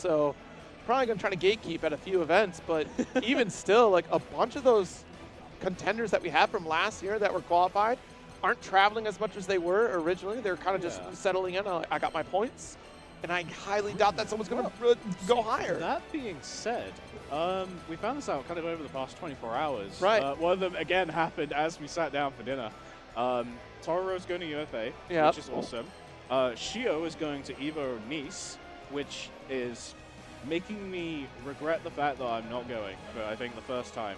so probably going to try to gatekeep at a few events. But even still, like a bunch of those contenders that we have from last year that were qualified aren't traveling as much as they were originally. They're kind of just settling in. I got my points. And I highly doubt that someone's going to go higher. That being said, we found this out kind of over the past 24 hours. Right. One of them, again, happened as we sat down for dinner. Toro's going to UFA, which is awesome. Shio is going to Evo Nice, which is making me regret the fact that I'm not going for, I think, the first time.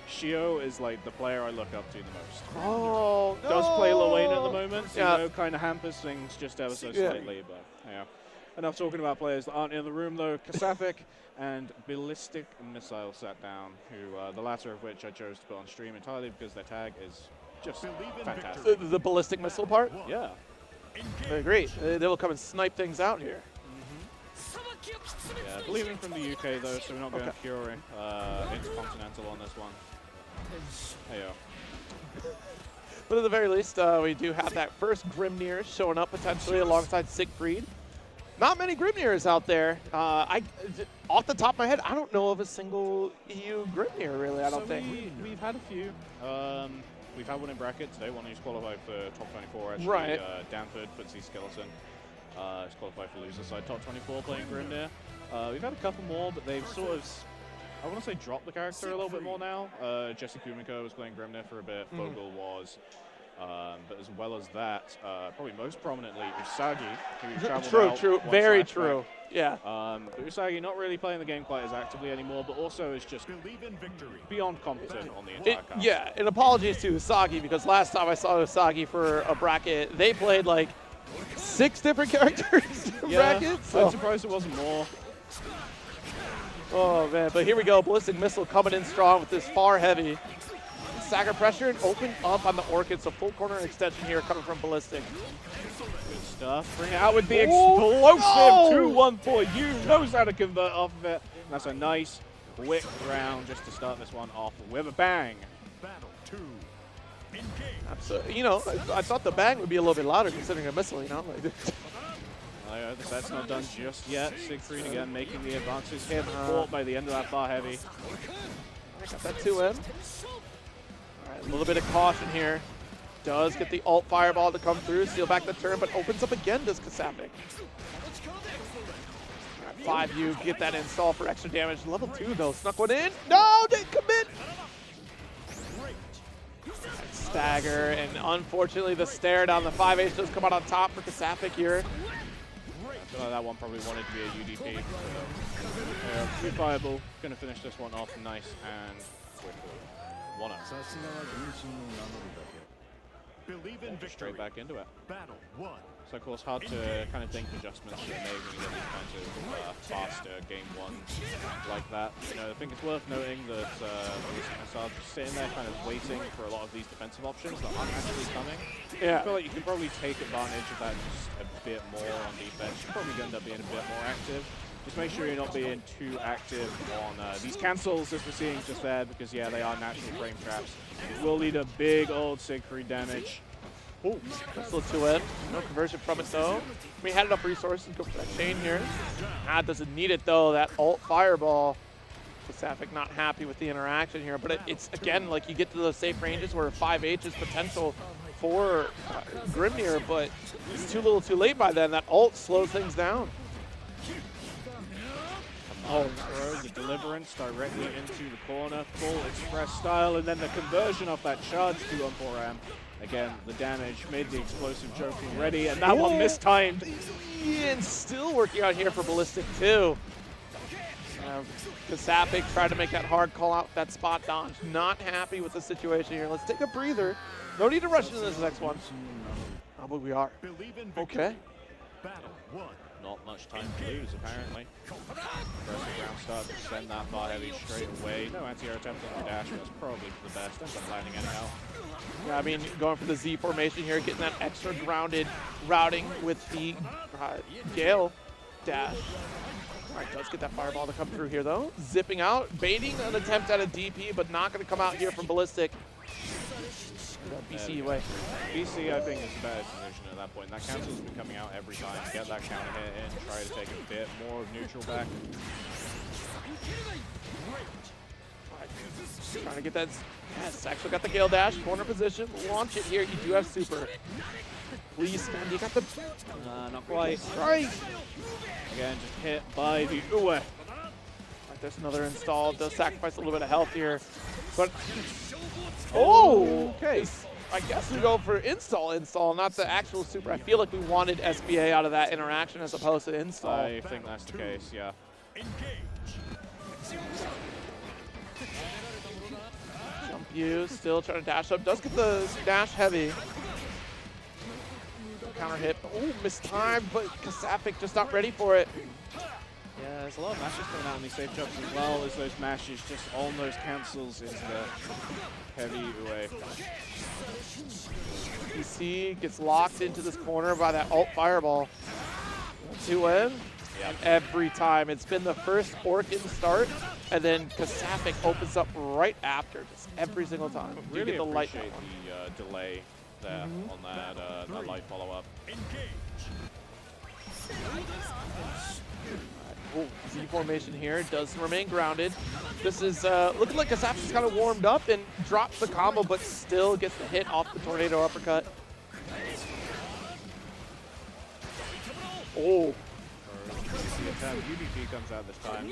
Shio is like the player I look up to the most. Oh, no. Does play Lorraine at the moment, so, you know, kind of hampers things just ever so slightly, but yeah. Enough talking about players that aren't in the room, though. Kasafik and Ballistic Missile sat down, who the latter of which I chose to put on stream entirely because their tag is just fantastic. The Ballistic Missile part? Yeah. I agree. They will come and snipe things out here. Yeah, believing from the UK, though, so we're not going pure intercontinental on this one. Hey-yo. But at the very least, we do have that first Grimnir showing up potentially alongside Siegfried. Not many Grimnirs out there. Off the top of my head, I don't know of a single EU Grimnir, really, I don't think. We've had a few. We've had one in bracket today, one who's qualified for top 24, actually. Right. Danford, Footsie Skeleton. He's qualified for loser side, top 24 playing Grimnir. We've had a couple more, but they've sort of, I want to say, dropped the character a little bit more now. Jesse Kumiko was playing Grimnir for a bit. Vogel was. But as well as that, probably most prominently, Usagi, who traveled out. True. Very true. Yeah. But Usagi not really playing the game quite as actively anymore, but also is just beyond competent on the entire cast. Yeah, and apologies to Usagi, because last time I saw Usagi for a bracket, they played like 6 different characters in brackets. So. I'm surprised it wasn't more. Oh, man. But here we go. Ballistic Missile coming in strong with this far heavy. Sacker pressure and open up on the Orchid. So full corner extension here coming from Ballistic. Good stuff. Bring it out with the explosive 2-1-4. Knows how to convert off of it. And that's a nice quick round just to start this one off with a bang. Battle 2. Absolutely. You know, I thought the bang would be a little bit louder considering a missile, you know? The set's not done just yet. Siegfried again making the advances here, caught by the end of that far heavy. Got that 2M. A little bit of caution here. Does get the ult fireball to come through, steal back the turn, but opens up again, does Kasafik. 5U, get that install for extra damage. Level 2 though, snuck one in. No, didn't commit. Stagger, and unfortunately the stare down the 5H does come out on top for Kasafik here. I feel like that one probably wanted to be a UDP. So, viable, gonna finish this one off nice and quickly. 1-0. Believe in victory. Straight back into it. Battle 1. So of course hard to kind of think adjustments to make when you get these kinds of faster game ones like that. You know, I think it's worth noting that Assad just sitting there kind of waiting for a lot of these defensive options that aren't actually coming. Yeah. I feel like you can probably take advantage of that just a bit more on defense. You're probably going to end up being a bit more active. Just make sure you're not being too active on these cancels as we're seeing just there, because yeah, they are natural frame traps. It will lead a big old Siegfried damage. Ooh, still 2M. No conversion from it though. We had enough resources to go for that chain here. Doesn't need it though. That ult fireball. Kasafik not happy with the interaction here, but it's again like you get to those safe ranges where 5H is potential for Grimnir, but it's too little too late by then. That ult slows things down. Throw the deliverance directly into the corner, full express style, and then the conversion off that charge to 4M. Again, the damage made the explosive joking ready, and that one mistimed. And still working out here for Ballistic too. Kasafik tried to make that hard call out, that spot dodge. Not happy with the situation here. Let's take a breather. No need to rush into this next one. Oh, but we are. Okay. Battle 1. Not much time to lose, apparently. Aggressive ground start to send that bar heavy straight away. No anti-air attempt on the dash, but that's probably for the best. Ends up landing anyhow. Yeah, I mean, going for the Z formation here, getting that extra grounded routing with the Gale dash. All right, does get that fireball to come through here, though. Zipping out, baiting an attempt at a DP, but not going to come out here from Ballistic. BC way. BC, I think, is a better decision at that point. That cancel's been coming out every time. Get that counter hit in, try to take a bit more of neutral back. Trying to get that. Yes, actually got the Gale Dash, corner position. Launch it here. You do have super. Please stand. You got the. Not quite. Right. Again, just hit by the Uwe. Right, there's another install. Does sacrifice a little bit of health here. But. Oh, okay. I guess we go for install, not the actual super. I feel like we wanted SBA out of that interaction as opposed to install. I think that's the case, yeah. Jump you, still trying to dash up. Does get the dash heavy. Counter hit. Oh, mistimed, but Kasafik just not ready for it. Yeah, there's a lot of mashes coming out on these safe jumps as well as those mashes just almost cancels into the heavy Uwe. PC gets locked into this corner by that alt fireball. 2-in. Yep. Every time. It's been the first Orkin start, and then Kasafik opens up right after, just every single time. You Really get the light appreciate the delay there on that light follow-up. Oh, Z formation here does remain grounded. This is looking like Kasafik's kind of warmed up and drops the combo, but still gets the hit off the tornado uppercut. Oh. UBP comes out this time.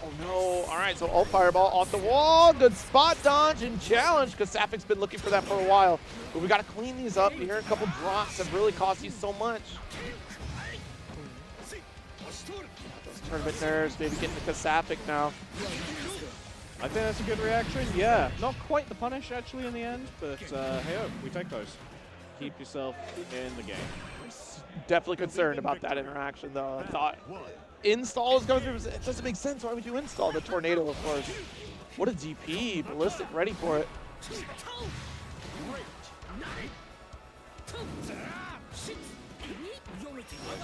Oh no. All right, so alt fireball off the wall. Good spot dodge and challenge. Kasafik's been looking for that for a while. But we got to clean these up here. A couple drops have really cost you so much. Those tournament nerves maybe getting to Kasafik now. I think that's a good reaction. Yeah, not quite the punish actually in the end, but hey, we take those. Keep yourself in the game. Definitely concerned about that interaction though. I thought install is going through. It doesn't make sense. Why would you install the tornado, of course? What a DP. Ballistic ready for it.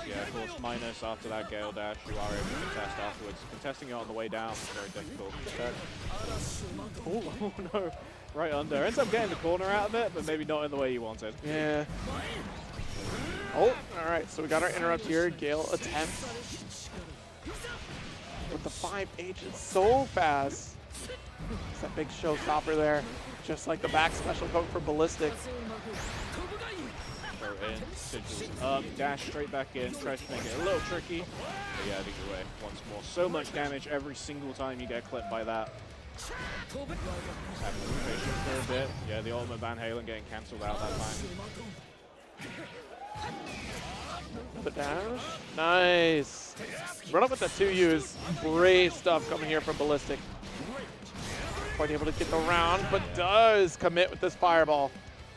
Yeah, of course, minus after that Gale Dash, you are able to contest afterwards. Contesting it on the way down is very difficult. Oh no, right under. Ends up getting the corner out of it, but maybe not in the way you wanted. Yeah. Oh, all right, so we got our interrupt here. Gale attempt. With the 5H, it's so fast. It's that big showstopper there. Just like the back special coming for Ballistic. Throw in, sigils up, dash straight back in, tries to make it a little tricky. But yeah, either way, once more. So much damage every single time you get clipped by that. Having patient for a bit. Yeah, the ultimate Van Halen getting cancelled out that time. The dash. Nice. Run up with the 2Us. Brave stuff coming here from Ballistic. Quite able to get the round, but does commit with this fireball.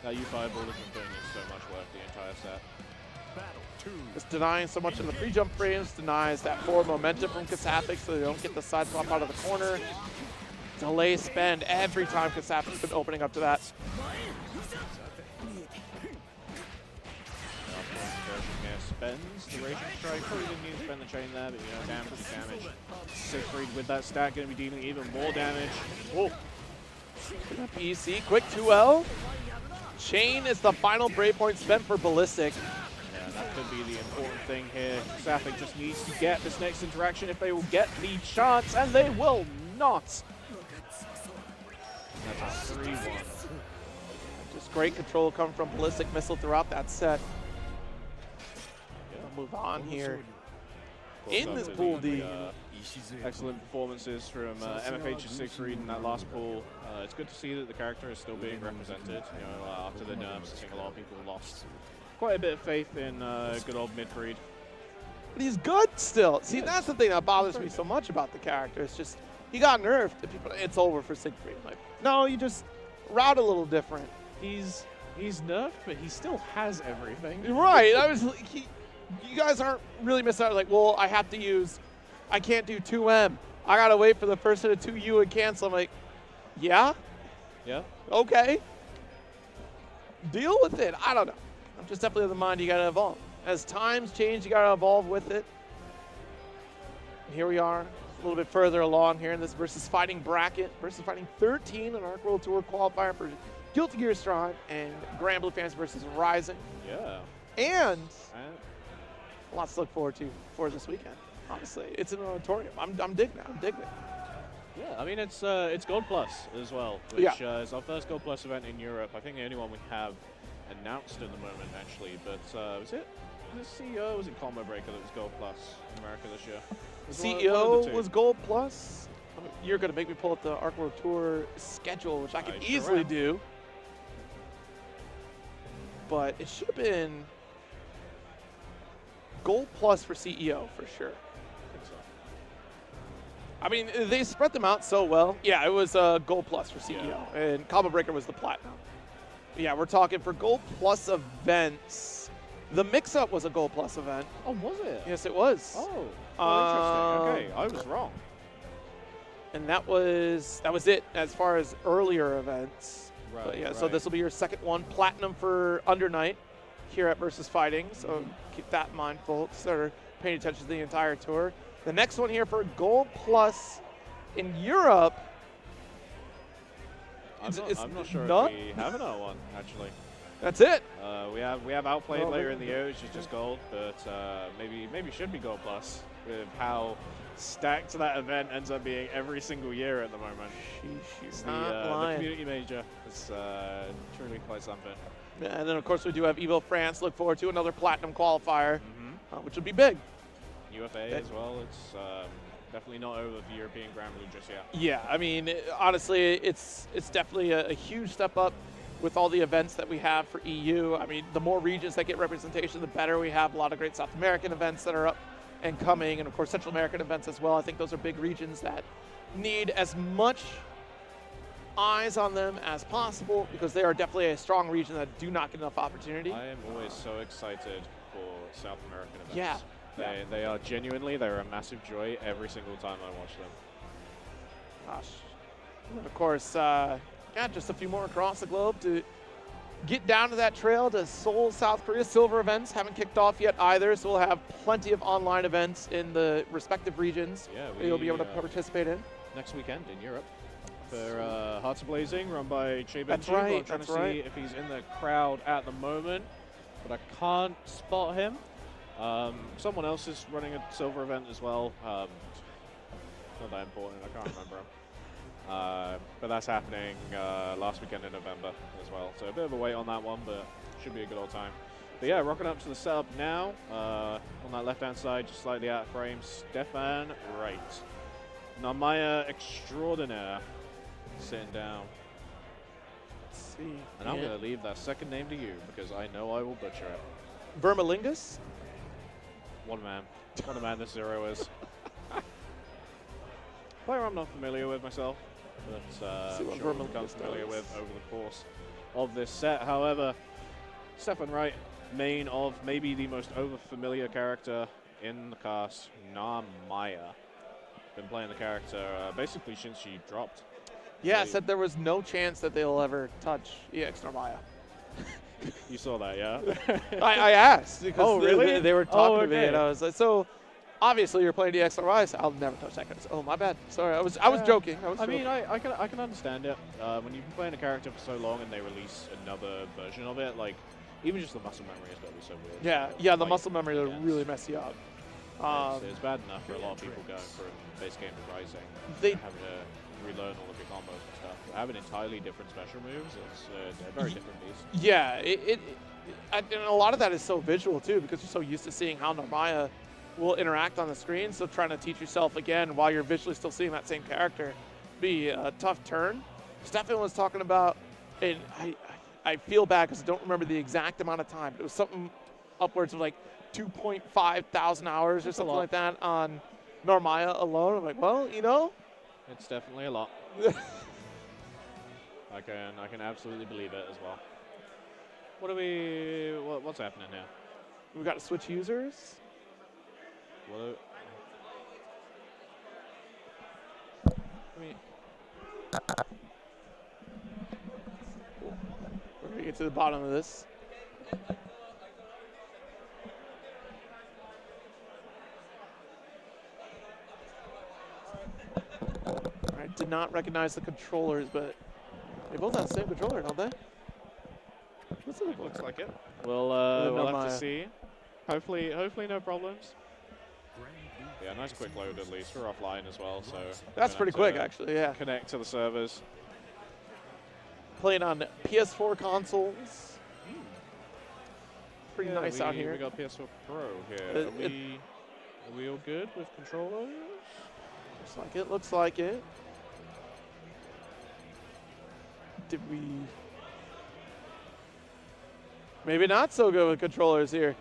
That U fireball has been putting in so much work the entire set. It's denying so much of the pre-jump frames, denies that forward momentum from Kasafik so they don't get the side swap out of the corner. Delay spend every time Kasafik's been opening up to that. Spends the Raging Strike. Probably didn't need to spend the chain there, but you know, damage. Siegfried with that stack going to be dealing even more damage. Oh, BC, quick 2L. Chain is the final break point spent for Ballistic. Yeah, that could be the important thing here. Safik just needs to get this next interaction if they will get the chance, and they will not. That's a 3-1. Just great control coming from Ballistic Missile throughout that set. Move on here in this pool D. Excellent performances from MFH's Siegfried in that last pool. It's good to see that the character is still being represented. You know, after the nerfs, I think a lot of people lost quite a bit of faith in good old Midfried. But he's good still. See, that's the thing that bothers me so much about the character. It's just he got nerfed. It's over for Siegfried. Like, no, you just route a little different. He's nerfed, but he still has everything. Right. I was like, you guys aren't really missing out. Like, well, I can't do 2M. I gotta wait for the first hit of 2U and cancel. I'm like, yeah? Yeah. Okay. Deal with it. I don't know. I'm just definitely of the mind you gotta evolve. As times change, you gotta evolve with it. And here we are, A little bit further along here in this Versus Fighting bracket. Versus Fighting 13 on Arc World Tour qualifier for Guilty Gear Strive and Granblue Fantasy Versus Rising. Yeah. And lots to look forward to for this weekend. Honestly, it's an auditorium. I'm digging it. I'm digging it. Yeah, I mean, it's Gold Plus as well, which is our first Gold Plus event in Europe. I think the only one we have announced at the moment, actually. But was it the CEO or was it Combo Breaker that was Gold Plus in America this year? CEO was Gold Plus. I mean, you're going to make me pull up the Arc World Tour schedule, which I can easily do. But it should have been Gold Plus for CEO for sure. I mean, they spread them out so well. Yeah, it was Gold Plus for CEO, and Combo Breaker was the Platinum. Yeah, we're talking for Gold Plus events. The Mix-Up was a Gold Plus event. Oh, was it? Yes, it was. Oh, interesting. Okay, I was wrong. And that was it as far as earlier events. Right. But yeah, so this will be your second one, Platinum for Under Night here at Versus Fighting. So keep that in mind, folks that are paying attention to the entire tour. The next one here for Gold Plus in Europe. I'm not sure if we have another one, actually. That's it. We have Outplayed later in the year, which is just gold, but maybe should be Gold Plus with how stacked that event ends up being every single year at the moment. She's the community major. It's truly quite something. Yeah, and then of course we do have Evo France. Look forward to another Platinum qualifier, which would be big. UFA as well. It's definitely not over the European Granblue just yet. Yeah, I mean, honestly, it's definitely a huge step up with all the events that we have for EU. I mean, the more regions that get representation, the better. We have a lot of great South American events that are up and coming, and of course Central American events as well. I think those are big regions that need as much eyes on them as possible because they are definitely a strong region that do not get enough opportunity. I am always so excited for South American events. Yeah. They are genuinely, they're a massive joy every single time I watch them. Gosh. And of course, just a few more across the globe to get down to that trail to Seoul, South Korea. Silver events haven't kicked off yet either, so we'll have plenty of online events in the respective regions you'll be able to participate in. Next weekend in Europe for Hearts of Blazing, run by Che Benji. That's right, I'm trying to see if he's in the crowd at the moment, but I can't spot him. Someone else is running a silver event as well. Not that important, I can't remember him. But that's happening last weekend in November as well. So a bit of a wait on that one, but should be a good old time. But yeah, rocking up to the setup now. On that left-hand side, just slightly out of frame, Stefan Wright. Narmaya Extraordinaire sitting down. Let's see. And I'm going to leave that second name to you because I know I will butcher it. Vermalingus? What a man this Zero is. Player I'm not familiar with myself, but I'm sure we'll become familiar with over the course of this set. However, Stefan Wright, main of maybe the most over-familiar character in the cast, Narmaya. Been playing the character basically since she dropped. Yeah, said there was no chance that they'll ever touch EX Narmaya. You saw that, yeah? I asked because really? they were talking to me, and I was like, so obviously you're playing EX Narmaya. So I'll never touch that character. Oh, my bad. Sorry, I was joking. I mean, I can understand it. When you've been playing a character for so long and they release another version of it, like even just the muscle memory has got to be so weird. Yeah, the muscle memory will really mess you up. It's bad enough for a lot of people going from base game to Rising, having to relearn all of your combos and stuff. But having entirely different special moves, it's a very different beast. Yeah, and a lot of that is so visual too because you're so used to seeing how Narmaya will interact on the screen. So trying to teach yourself again while you're visually still seeing that same character be a tough turn. Stefan was talking about, and I feel bad because I don't remember the exact amount of time, but it was something upwards of like 2.5 thousand hours or something like that on Narmaya alone. I'm like, well, you know, it's definitely a lot. I can absolutely believe it as well. What's happening here? We got to switch users. We're gonna get to the bottom of this. I did not recognize the controllers, but they both have the same controller, don't they? What's it look Looks like? like it. We'll have to see. Hopefully no problems. Yeah, nice quick load at least. We're offline as well, so That's pretty quick, actually. Yeah. Connect to the servers. Playing on PS4 consoles. Pretty nice out here. We got PS4 Pro here. Are we all good with controllers? Looks like it. Looks like it. Did we? Maybe not so good with controllers here.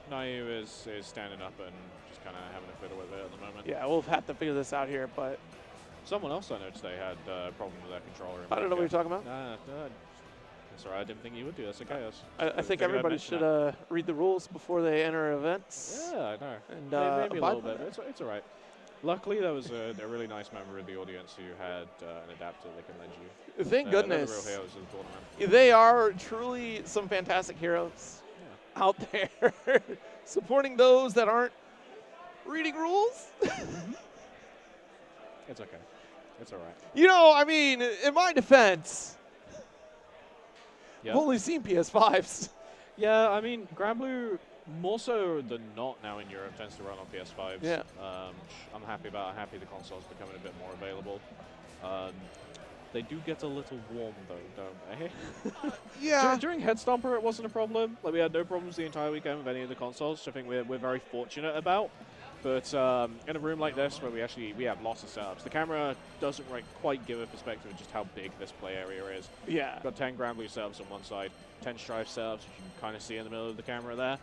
Naive is standing up and just kind of having a fiddle with it at the moment. Yeah, we'll have to figure this out here, but Someone else I know today had a problem with their controller. I don't know what you're talking about. Nah, that's all right. I didn't think you would do. That's okay. I think everybody should read the rules before they enter events. Yeah, I know. And maybe a little bit, but it's all right. Luckily, there was a really nice member of the audience who had an adapter they can lend you. Thank They're the goodness. real heroes of the tournament. They are truly some fantastic heroes out there supporting those that aren't reading rules. It's okay. It's all right. You know, I mean, in my defense, Yeah. I've only seen PS5s. Yeah, I mean, Granblue, more so than not now in Europe, tends to run on PS5s. Yeah. Which I'm happy about. I'm happy the console's becoming a bit more available. They do get a little warm, though, don't they? Yeah. During Head Stomper, it wasn't a problem. Like, we had no problems the entire weekend with any of the consoles, which I think we're very fortunate about. But in a room like this, where we have lots of setups, the camera doesn't quite give a perspective of just how big this play area is. Yeah. We've got 10 Granblue setups on one side, 10 Strife setups, which you can kind of see in the middle of the camera there.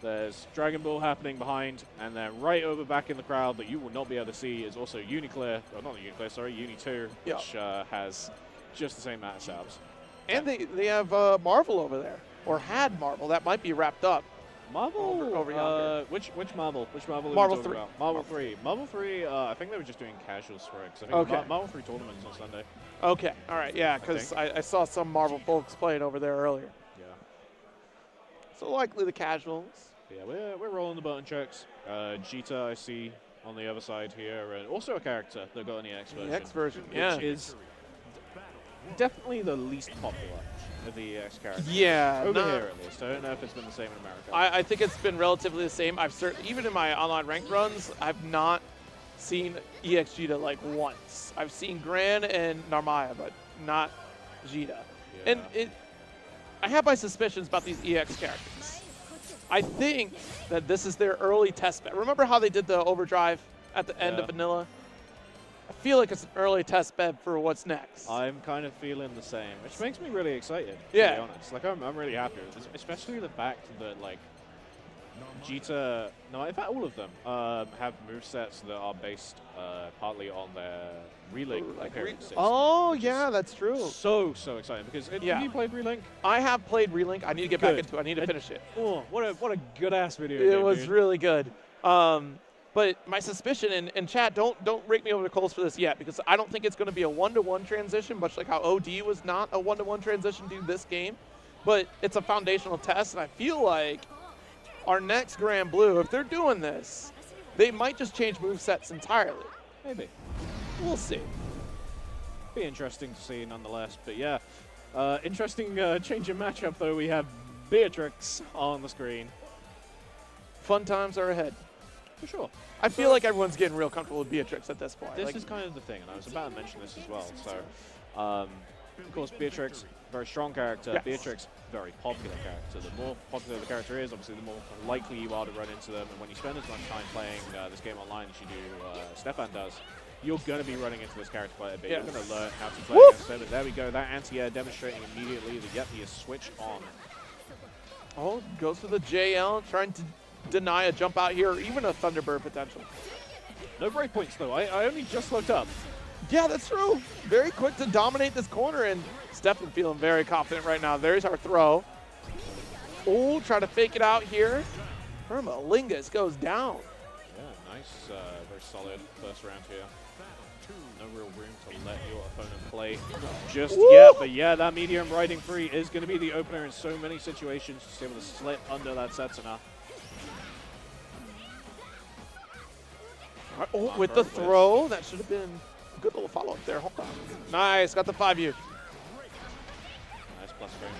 There's Dragon Ball happening behind, and then right over back in the crowd that you will not be able to see is also Uniclear, or not Uniclear, sorry, Uni 2, which has just the same amount of setups. And they have Marvel over there, or had Marvel. That might be wrapped up. Marvel? Over yonder. Which Marvel? Which Marvel Marvel are we talking 3. about? Marvel 3. Marvel 3, I think they were just doing casuals for it. 'Cause I think Okay. Marvel 3 tournaments on Sunday. Okay, all right, yeah, because I saw some Marvel folks playing over there earlier. Yeah. So likely the casuals. Yeah, we're rolling the button checks. Jita, I see on the other side here, and also a character that got an EX version. The X version, which yeah. is definitely the least popular of the EX characters. Yeah. Over here, at least. I don't know if it's been the same in America. I think it's been relatively the same. I've even in my online ranked runs, I've not seen EX Jita like once. I've seen Gran and Narmaya, but not Jita. Yeah. And I have my suspicions about these EX characters. I think that this is their early test bed. Remember how they did the overdrive at the end of Vanilla? I feel like it's an early test bed for what's next. I'm kind of feeling the same, which makes me really excited, to Yeah. be honest. Like, I'm really happy with this, especially the fact that, like, Jita, no, in fact, all of them have movesets that are based partly on their Relink appearances. Oh, yeah, that's true. So exciting, because have you played Relink? I have played Relink. I need to get back into it. I need to finish it. Oh, what a good-ass video It game, was dude. really good. But my suspicion, and chat, don't rake me over the coals for this yet, because I don't think it's going to be a one-to-one transition, much like how OD was not a one-to-one transition to this game. But it's a foundational test, and I feel like our next Granblue, if they're doing this, they might just change movesets entirely. Maybe. We'll see. Be interesting to see nonetheless, but yeah. Interesting change in matchup, though. We have Beatrix on the screen. Fun times are ahead. For sure. I feel like everyone's getting real comfortable with Beatrix at this point. This is kind of the thing, and I was about to mention this as well. So, of course, Beatrix, very strong character. Yes. Beatrix, very popular character. The more popular the character is, obviously, the more likely you are to run into them. And when you spend as much time playing this game online as you do, Stefan does, you're going to be running into this character quite a bit. Yes. You're going to learn how to play Woo! against them. But there we go. That anti-air demonstrating immediately that, yep, he is switched on. Oh, goes for the JL, trying to deny a jump out here, or even a Thunderbird potential. No breakpoints, though. I only just looked up. Yeah, that's true. Very quick to dominate this corner, and Stefan feeling very confident right now. There's our throw. Oh, try to fake it out here. Lingus goes down. Yeah, nice, very solid first round here. No real room to let your opponent play just yet, but yeah, that medium riding free is going to be the opener in so many situations. Just able to slip under that Setsuna. Right, oh, with the throw, that should have been a good little follow-up there. Hold on. Nice, got the 5U. Nice plus frame.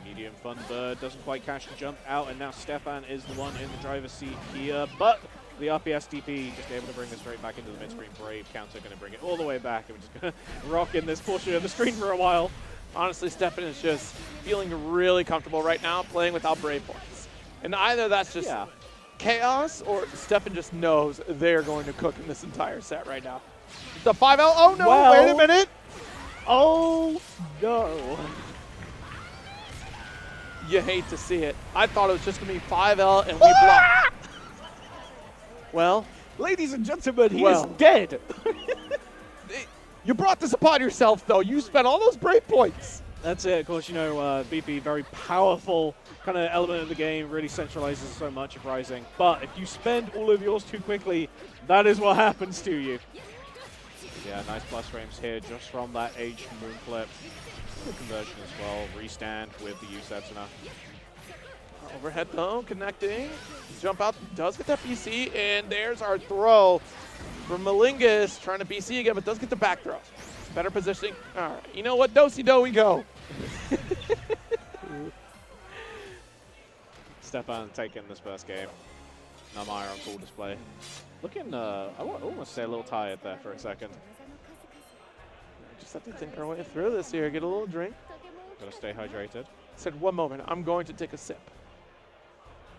Medium fun bird doesn't quite catch the jump out, and now Stefan is the one in the driver's seat here. But the RPS DP just able to bring this right back into the mid-screen. Brave counter going to bring it all the way back, and we're just going to rock in this portion of the screen for a while. Honestly, Stefan is just feeling really comfortable right now playing without Brave points. And either that's just chaos, or Stefan just knows they're going to cook in this entire set right now. The 5L, oh no, well, wait a minute. Oh no. You hate to see it. I thought it was just going to be 5L and we blocked. Well, ladies and gentlemen, he is dead. You brought this upon yourself, though. You spent all those Brave points. That's it. Of course, you know, BP, very powerful kind of element of the game, really centralizes so much of Rising. But if you spend all of yours too quickly, that is what happens to you. Yeah, nice plus frames here just from that H moonflip. Good conversion as well. Restand with the U-Setsuna. Overhead, though, connecting. Jump out, does get that BC, and there's our throw from Malingus, trying to BC again, but does get the back throw. Better positioning. All right, you know what? Do-si-do we go. Stefan taking this first game. Namire on full display. Looking, I almost say a little tired there for a second. Just have to think our way through this here. Get a little drink. Gotta stay hydrated. Said 1 moment. I'm going to take a sip.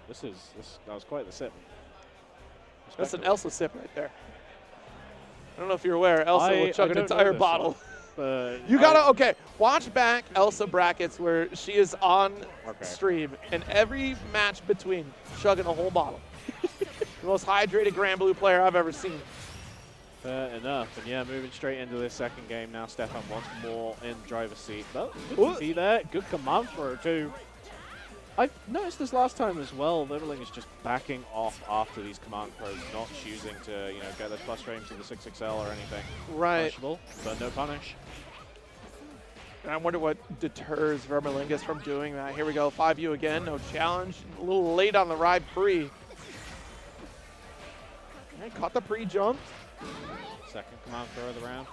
That was quite the sip. That's an Elsa sip right there. I don't know if you're aware, Elsa will chug an entire bottle. You gotta, okay, watch back Elsa brackets where she is on stream, and every match between chugging a whole bottle. The most hydrated Granblue player I've ever seen. Fair enough. And yeah, moving straight into this second game now. Stefan once more in the driver's seat. But good see there. Good command throw too. I've noticed this last time as well. Littling is just backing off after these command throws, not choosing to, you know, get those plus frames to the 6XL or anything. Right. Punishable, but no punish. And I wonder what deters Vermalingus from doing that. Here we go, 5U again, no challenge. A little late on the ride free. Okay, caught the pre-jump. Second command throw of the round.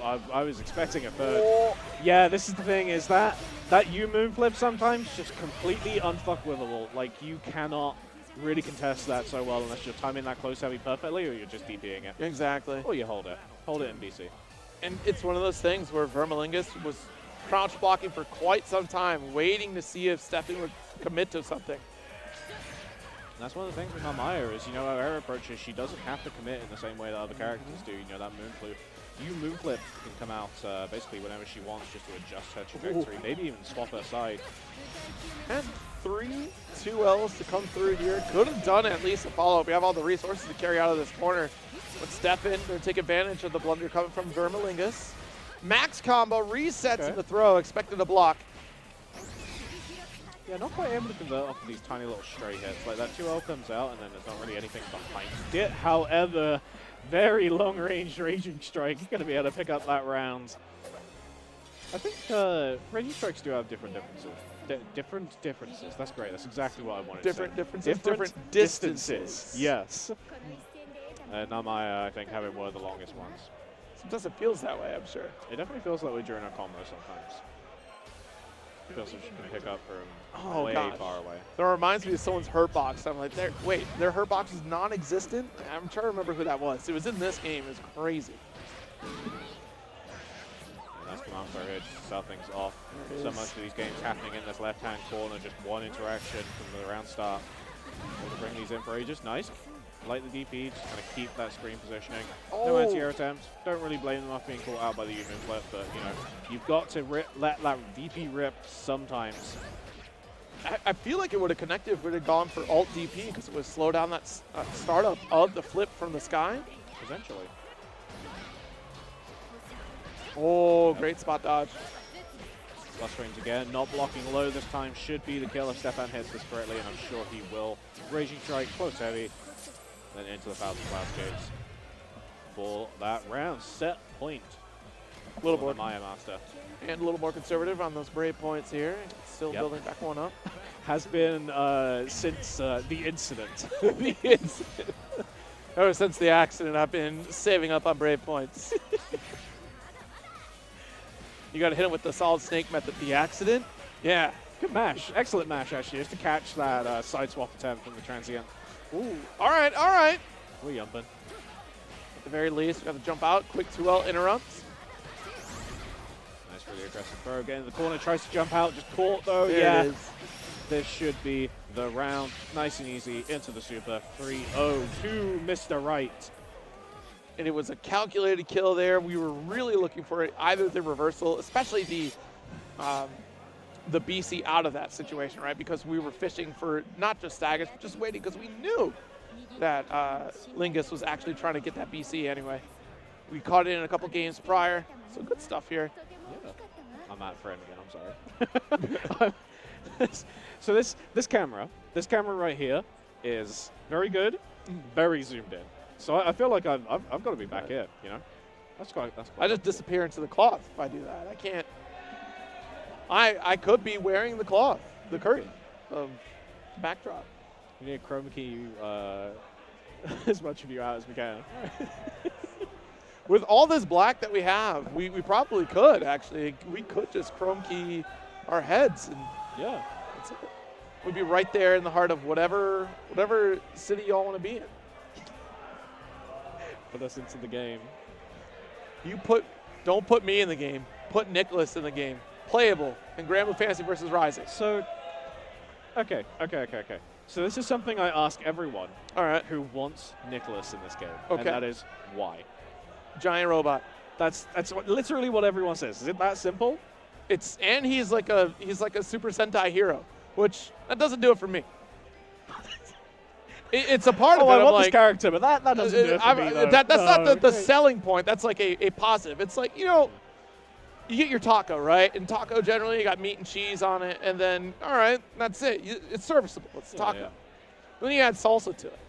I was expecting a third. Oh. Yeah, this is the thing, is that U moonflip sometimes just completely unfuckwithable. Like, you cannot really contest that so well unless you're timing that close heavy perfectly, or you're just DPing it. Exactly. Or you hold it. Hold it in BC. And it's one of those things where Vermalingus was crouch blocking for quite some time, waiting to see if Stefan would commit to something. And that's one of the things with Namire is, you know, how her approach is she doesn't have to commit in the same way that other characters do. You know, that moonflip. Moonflip can come out basically whenever she wants, just to adjust her trajectory, maybe even swap her side. And 3 2Ls to come through here. Could have done at least a follow-up. We have all the resources to carry out of this corner. But Stefan going to take advantage of the blunder coming from Vermalingus. Max combo resets in the throw, expected a block. Yeah, not quite able to convert off of these tiny little stray hits. Like that 2L comes out and then there's not really anything behind it. However, very long-range Raging Strike. He's going to be able to pick up that round. I think Raging Strikes do have different differences. Different differences. That's great. That's exactly what I wanted to say. Different differences, different distances. Yes. Namaya, I think, having one of the longest ones. Sometimes it feels that way, I'm sure. It definitely feels that way during our combo sometimes. It feels like she can pick up from way far away. That reminds me of someone's hurt box. I'm like, wait, their hurt box is non-existent? I'm trying to remember who that was. It was in this game. It was crazy. Nice command throw here, just to start things off. So much of these games happening in this left-hand corner, just one interaction from the round start. Able to bring these in for ages. Nice. Like the DP, just kind of keep that screen positioning. No anti-air attempts. Don't really blame them off being caught out by the U-move flip, but you know, you've got to let that DP rip sometimes. I feel like it would have connected if it had gone for alt DP because it would slow down that startup of the flip from the sky. Potentially. Oh, great spot dodge. Plus frames again, not blocking low this time should be the kill if Stefan hits this correctly, and I'm sure he will. Raging Strike, close heavy, then into the Thousand Cloud Skates for that round. Set point. A little more Maya Master. And a little more conservative on those Brave points here. Still building back one up. Has been since the incident. The incident. Ever since the accident, I've been saving up on brave points. You got to hit him with the solid snake method. The accident? Yeah. Good mash. Excellent mash, actually, just to catch that side swap attempt from the transient. Ooh. All right, all right. We're yumping. At the very least, we got to jump out. Quick 2L interrupts. Nice, really aggressive throw. Getting in the corner, tries to jump out, just caught though. There yeah. it is. This should be the round. Nice and easy into the super. 3-0 to Mr. Right. And it was a calculated kill there. We were really looking for it, either the reversal, especially the BC out of that situation, right? Because we were fishing for not just staggers, but just waiting because we knew that Lingus was actually trying to get that BC anyway. We caught it in a couple games prior, so good stuff here. Yeah. I'm at friend again, I'm sorry. So this camera right here is very good, very zoomed in. So I feel like I've got to be back here, you know? That's quite I just disappear into the cloth if I do that. I can't. I could be wearing the cloth, the curtain of backdrop. We need to chroma key as much of you out as we can. With all this black that we have, we probably could, actually. We could just chrome key our heads, and Yeah. that's it. We'd be right there in the heart of whatever city y'all want to be in. Put us into the game. Don't put me in the game. Put Nicholas in the game. Playable in Granblue Fantasy Versus Rising. So, okay. So this is something I ask everyone All right, who wants Nicholas in this game. Okay. And that is why. giant robot. That's literally what everyone says. Is it that simple? And he's like a Super Sentai hero, which that doesn't do it for me. It's a part of it. I I'm want like, this character, but that doesn't do it for me, though. that's not the Okay. selling point. That's like a positive. It's like, you get your taco, right? And taco generally, you got meat and cheese on it, and then, all right, that's it. It's serviceable. It's taco. Yeah. Then you add salsa to it.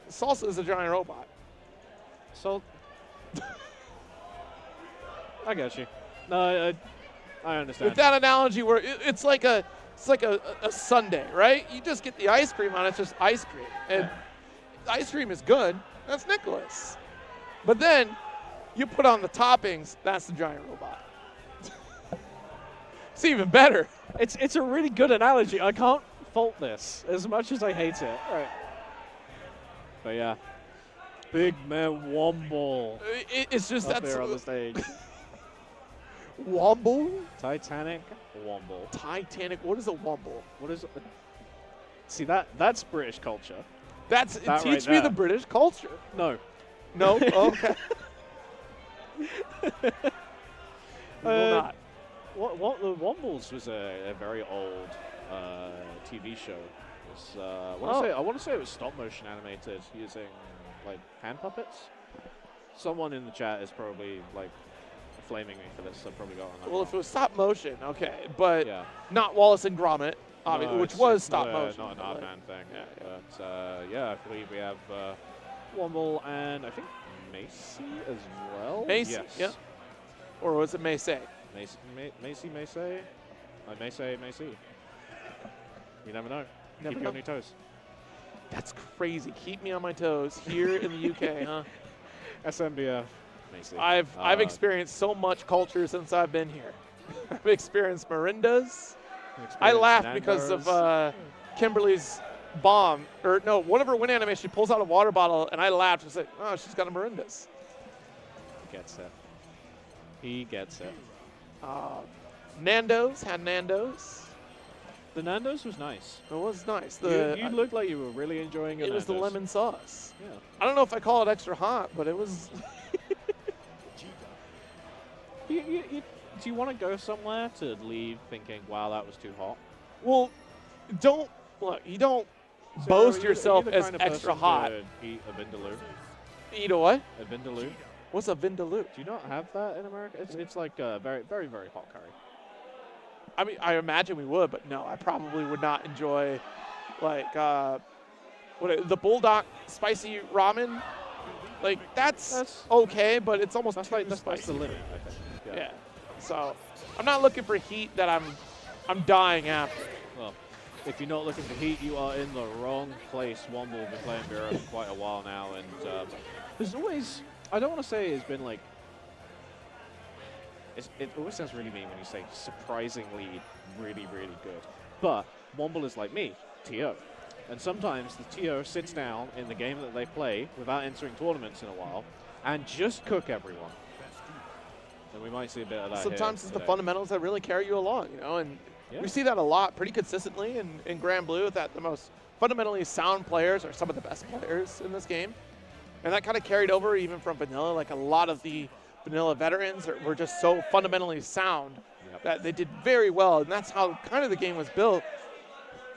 Salsa is a giant robot. So, I got you. No, I understand. With that analogy, where it's like a sundae, right? You just get the ice cream on it. It's just ice cream, and the ice cream is good. That's Nicholas. But then you put on the toppings. That's the giant robot. It's even better. It's a really good analogy. I can't fault this as much as I hate it. Right. But yeah, big man Womble It's just up that's there on the stage. Womble? Titanic Womble. Titanic. What is a Womble? What is it? See, that's British culture. That That teach right me there. the British culture. No. No. Okay. Will not. What the Wombles was a very old TV show. It was, I want to say it was stop motion animated using like hand puppets. Someone in the chat is probably like flaming me for this. I've probably got on that. Well, if it was stop motion, okay, but yeah. not Wallace and Gromit, obviously, No, which it's was stop not motion. not an but, art like, man thing. yeah. But yeah, I believe we have Womble and I think Macy as well. Macy, Yes. yeah. Or was it Macy? Macy. Macy. You never know. Never Keep you know. on your toes. That's crazy. Keep me on my toes here in the UK, huh? SMBF. Macy. I've experienced so much culture since I've been here. I've experienced Mirandas. I laughed because of Kimberly's bomb, or no, one of her win animations. She pulls out a water bottle, and I laughed and said, "Oh, she's got a Mirandas." Gets it. He gets it. Nando's had Nando's. The Nando's was nice. It was nice. You looked like you were really enjoying it. It was the lemon sauce. Yeah. I don't know if I call it extra hot, but it was. Do you want to go somewhere to leave thinking, wow, that was too hot? Well, you don't So boast are you yourself the as kind of extra person hot. to eat a vindaloo? Eat a what? A vindaloo? What's a vindaloo? Do you not have that in America? It's like a very, very, very hot curry. I mean, I imagine we would, but no, I probably would not enjoy, like, the Bulldog spicy ramen. Like, that's okay, but it's almost That's too like that's spicy. the limit, I think. Yeah. So, I'm not looking for heat that I'm dying after. Well, If you're not looking for heat, you are in the wrong place. Womble has been playing Vera for quite a while now, and there's always, I don't want to say it's been like, it always sounds really mean when you say surprisingly really, really good. But Womble is like me, TO. And sometimes the TO sits down in the game that they play without entering tournaments in a while and just cook everyone. And we might see a bit of that Sometimes here it's the today. fundamentals that really carry you along, you know, and Yeah. we see that a lot pretty consistently in Granblue, that the most fundamentally sound players are some of the best players in this game. And that kind of carried over even from vanilla. Like a lot of the vanilla veterans were just so fundamentally sound that they did very well, and that's how kind of the game was built.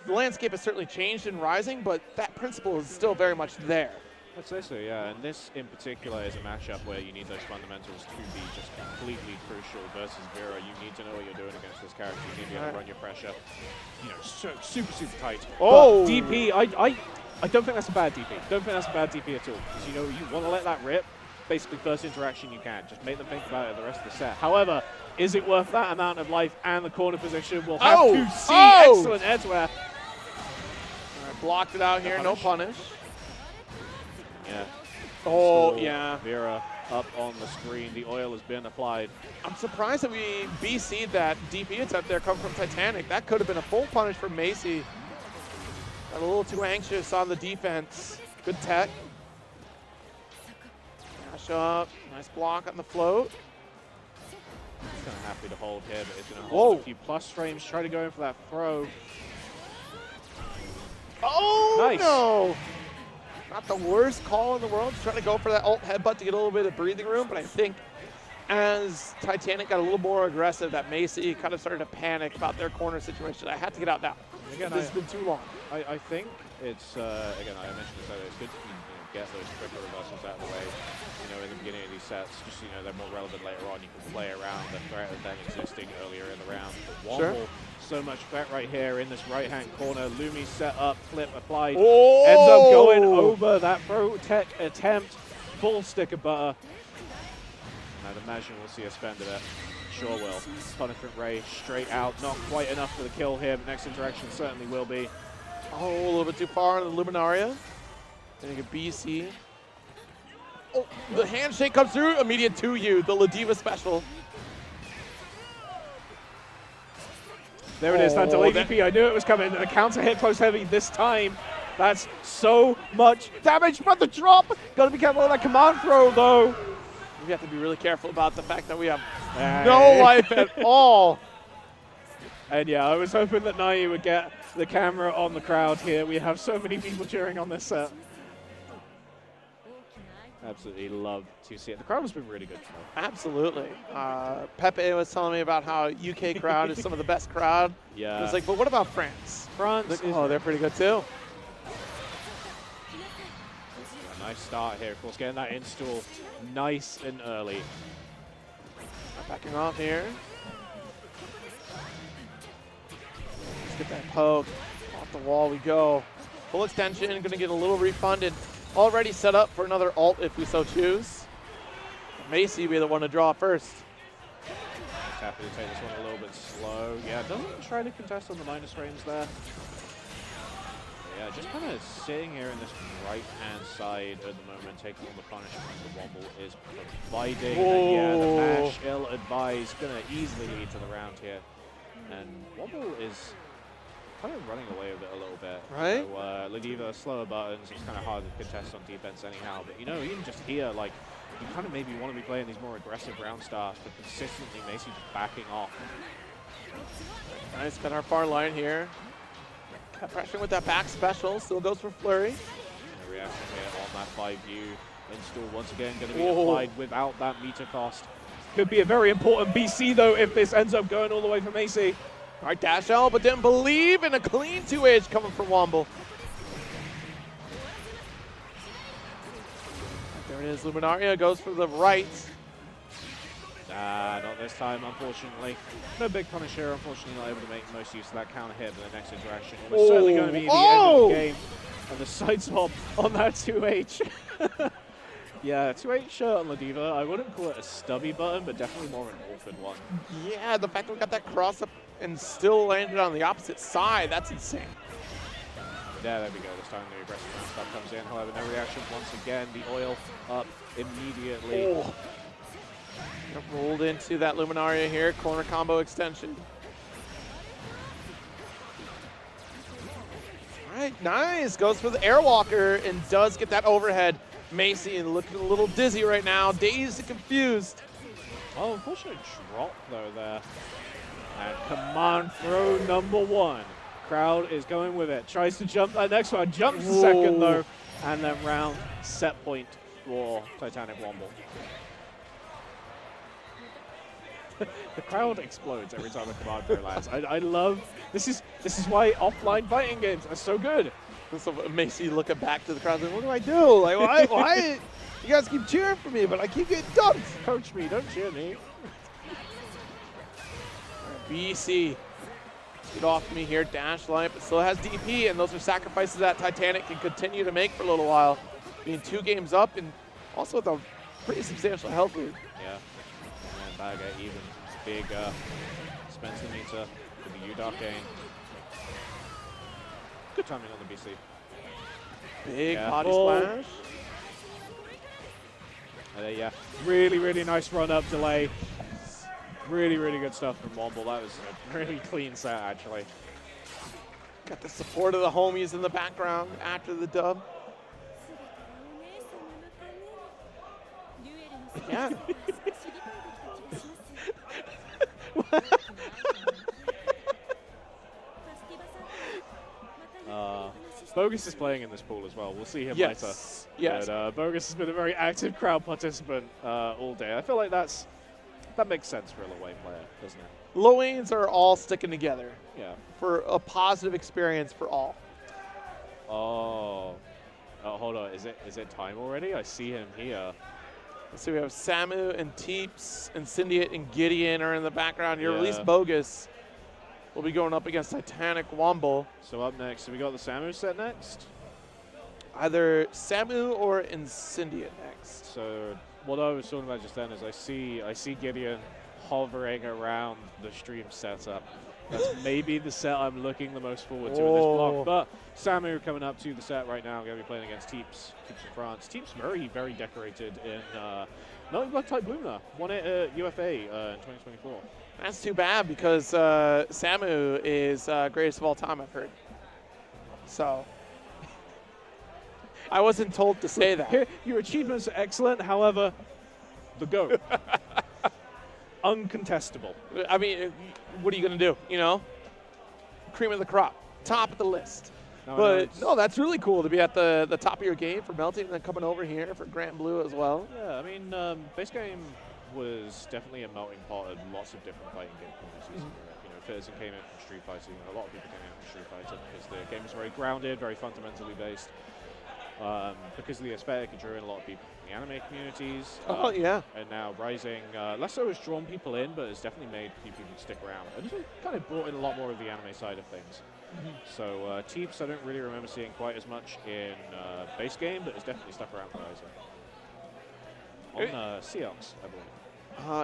The landscape has certainly changed in Rising, but that principle is still very much there. I'd say so, yeah. And this in particular is a matchup where you need those fundamentals to be just completely crucial versus Vera. You need to know what you're doing against this character. You need to be able to run your pressure, you know, so super, super tight. Oh! But DP, I don't think that's a bad DP. Don't think that's a bad DP at all. Because, you know, you want to let that rip. Basically, first interaction you can. Just make them think about it the rest of the set. However, is it worth that amount of life and the corner position? We'll have to see. Excellent edgeware. Blocked it out here, no punish. Yeah. Oh, Still yeah. Vera up on the screen. The oil has been applied. I'm surprised that we BC'd that DP attempt there coming from Titanic. That could have been a full punish for Macy. Got a little too anxious on the defense. Good tech. Dash up. Nice block on the float. He's kind of happy to hold here, but he's going to hold a few plus frames. Try to go in for that throw. Oh, Nice. no. Not the worst call in the world. Trying to go for that ult headbutt to get a little bit of breathing room, but I think as Titanic got a little more aggressive, that Macy kind of started to panic about their corner situation. I had to get out now. Again, This has been too long. I think it's, again, I mentioned this earlier, it's good to get those quicker reversals out of the way, you know, in the beginning of these sets, just, you know, they're more relevant later on. You can play around the threat of them existing earlier in the round. But Womble, so much threat right here in this right-hand corner. Lumi set up, flip applied, ends up going over that throw tech attempt, full stick of butter. And I'd imagine we'll see a spend of it. Sure will. Punishment Ray straight out, not quite enough for the kill here, but next interaction certainly will be. Oh, a little bit too far on the Luminaria. Getting a BC. Oh, the handshake comes through. Immediate 2U, the Ladiva special. There it is, that delay DP. I knew it was coming. The counter hit close heavy this time. That's so much damage, but the drop. Gotta be careful of that command throw, though. We have to be really careful about the fact that we have no life at all. And yeah, I was hoping that Nai would get the camera on the crowd here. We have so many people cheering on this set. Absolutely love to see it. The crowd has been really good tonight. Absolutely. Pepe was telling me about how UK crowd is some of the best crowd. Yeah. He was like, but what about France? France Like, is oh, they're pretty good too. a nice start here. Of course, getting that install nice and early. Backing off here. Let's get that poke. Off the wall we go. Full extension, gonna get a little refunded. Already set up for another ult if we so choose. Macy be the one to draw first. Just happy to take this one a little bit slow. Yeah, doesn't try to contest on the minus frames there. Yeah, just kind of sitting here in this right-hand side at the moment, taking all the punishment the Womble is providing. And yeah, the mash, ill-advised, going to easily lead to the round here. And Womble is kind of running away with it a little bit. Right. So, Ladiva, slower buttons, it's kind of hard to contest on defense anyhow. But, you know, even just here, like, you kind of maybe want to be playing these more aggressive round starts, but consistently Macy just backing off. Nice, got our far line here. Kept pressuring with that back special, still goes for Flurry. The reaction here on that 5U install once again going to be applied without that meter cost. Could be a very important BC though if this ends up going all the way for Macy. All right, dash L, but didn't believe in a clean 2H coming from Womble. There it is, Luminaria goes for the right. Not this time, unfortunately. No big punish here, unfortunately not able to make most use of that counter hit, but the next interaction almost certainly going to be the end of the game. And the side swap on that 2H. Yeah, 2H on Ladiva, I wouldn't call it a stubby button, but definitely more an awkward one. Yeah, the fact that we got that cross up and still landed on the opposite side. That's insane. Yeah, there we go. This time the aggressive round stuff comes in. However, no reaction once again. The oil up immediately. Oh. Rolled into that Luminaria here. Corner combo extension. All right, nice. Goes for the Airwalker and does get that overhead. Macy looking a little dizzy right now. Dazed and confused. Oh, unfortunate drop though there. And command throw number 1. Crowd is going with it. Tries to jump that next one. Jumps the second though. And then round set point for Titanic Womble. The crowd explodes every time a command throw lands. I love this is why offline fighting games are so good. So Macy looking back to the crowd like, what do I do? Like, why? You guys keep cheering for me, but I keep getting dumped. Coach me, don't cheer me. BC. Get off me here, dash line, but still has DP, and those are sacrifices that Titanic can continue to make for a little while. Being 2 games up and also with a pretty substantial health lead. Yeah. And Bagger even big Spencer meter for the UDOT gain. Good timing on the BC. Big body splash. Yeah, really nice run up delay. Really good stuff from Womble. That was a really clean set, actually. Got the support of the homies in the background after the dub. Yeah. Bogus is playing in this pool as well. We'll see him later. Yes. But, Bogus has been a very active crowd participant all day. I feel like that makes sense for a low wave player, doesn't it? Low lanes are all sticking together. Yeah. For a positive experience for all. Oh, hold on. Is it time already? I see him here. So we have Samu and Teeps and Syndiate and Gideon are in the background here. Yeah. At least Bogus will be going up against Titanic Womble. So up next, have we got the Samu set next? Either Samu or Incendiate next. So what I was talking about just then is I see Gideon hovering around the stream setup. That's maybe the set I'm looking the most forward to in this block. But Samu coming up to the set right now, going to be playing against Teeps in France. Teeps very decorated in Melting Blood type Bloomer. Won it at UFA in 2024. That's too bad because Samu is greatest of all time, I've heard. So I wasn't told to say that. Your achievements are excellent, however, the GOAT. Uncontestable. I mean, what are you going to do, you know? Cream of the crop, top of the list. No, that's really cool to be at the top of your game for Melting and then coming over here for Granblue as well. Yeah, I mean, base game was definitely a melting pot of lots of different fighting game communities. You know, Fizzen came in from Street Fighting, a lot of people came in from Street Fighter because the game was very grounded, very fundamentally based. Because of the aesthetic, it drew in a lot of people from the anime communities. And now Rising, less so has drawn people in, but it's definitely made people stick around. And it's kind of brought in a lot more of the anime side of things. So Teeps, I don't really remember seeing quite as much in base game, but it's definitely stuck around for Rising. On Seox, I believe.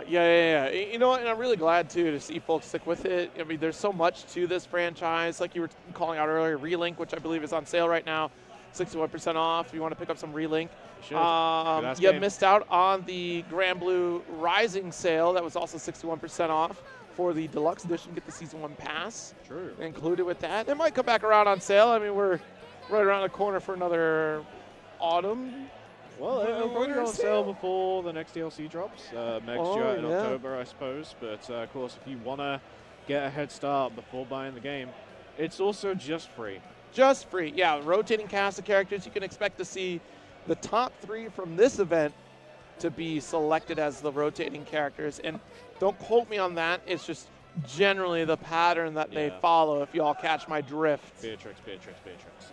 Yeah. You know what? And I'm really glad, too, to see folks stick with it. I mean, there's so much to this franchise. Like you were calling out earlier, Relink, which I believe is on sale right now. 61% off if you want to pick up some Relink. You missed out on the Granblue Rising sale. That was also 61% off for the deluxe edition. Get the Season 1 pass included with that. It might come back around on sale. I mean, we're right around the corner for another autumn. Well, it'll probably go on sale before the next DLC drops. Meg's due out in October, I suppose. But, of course, if you want to get a head start before buying the game, it's also just free. Just free, yeah. Rotating cast of characters. You can expect to see the top 3 from this event to be selected as the rotating characters. And don't quote me on that. It's just generally the pattern that they follow, if you all catch my drift. Beatrix.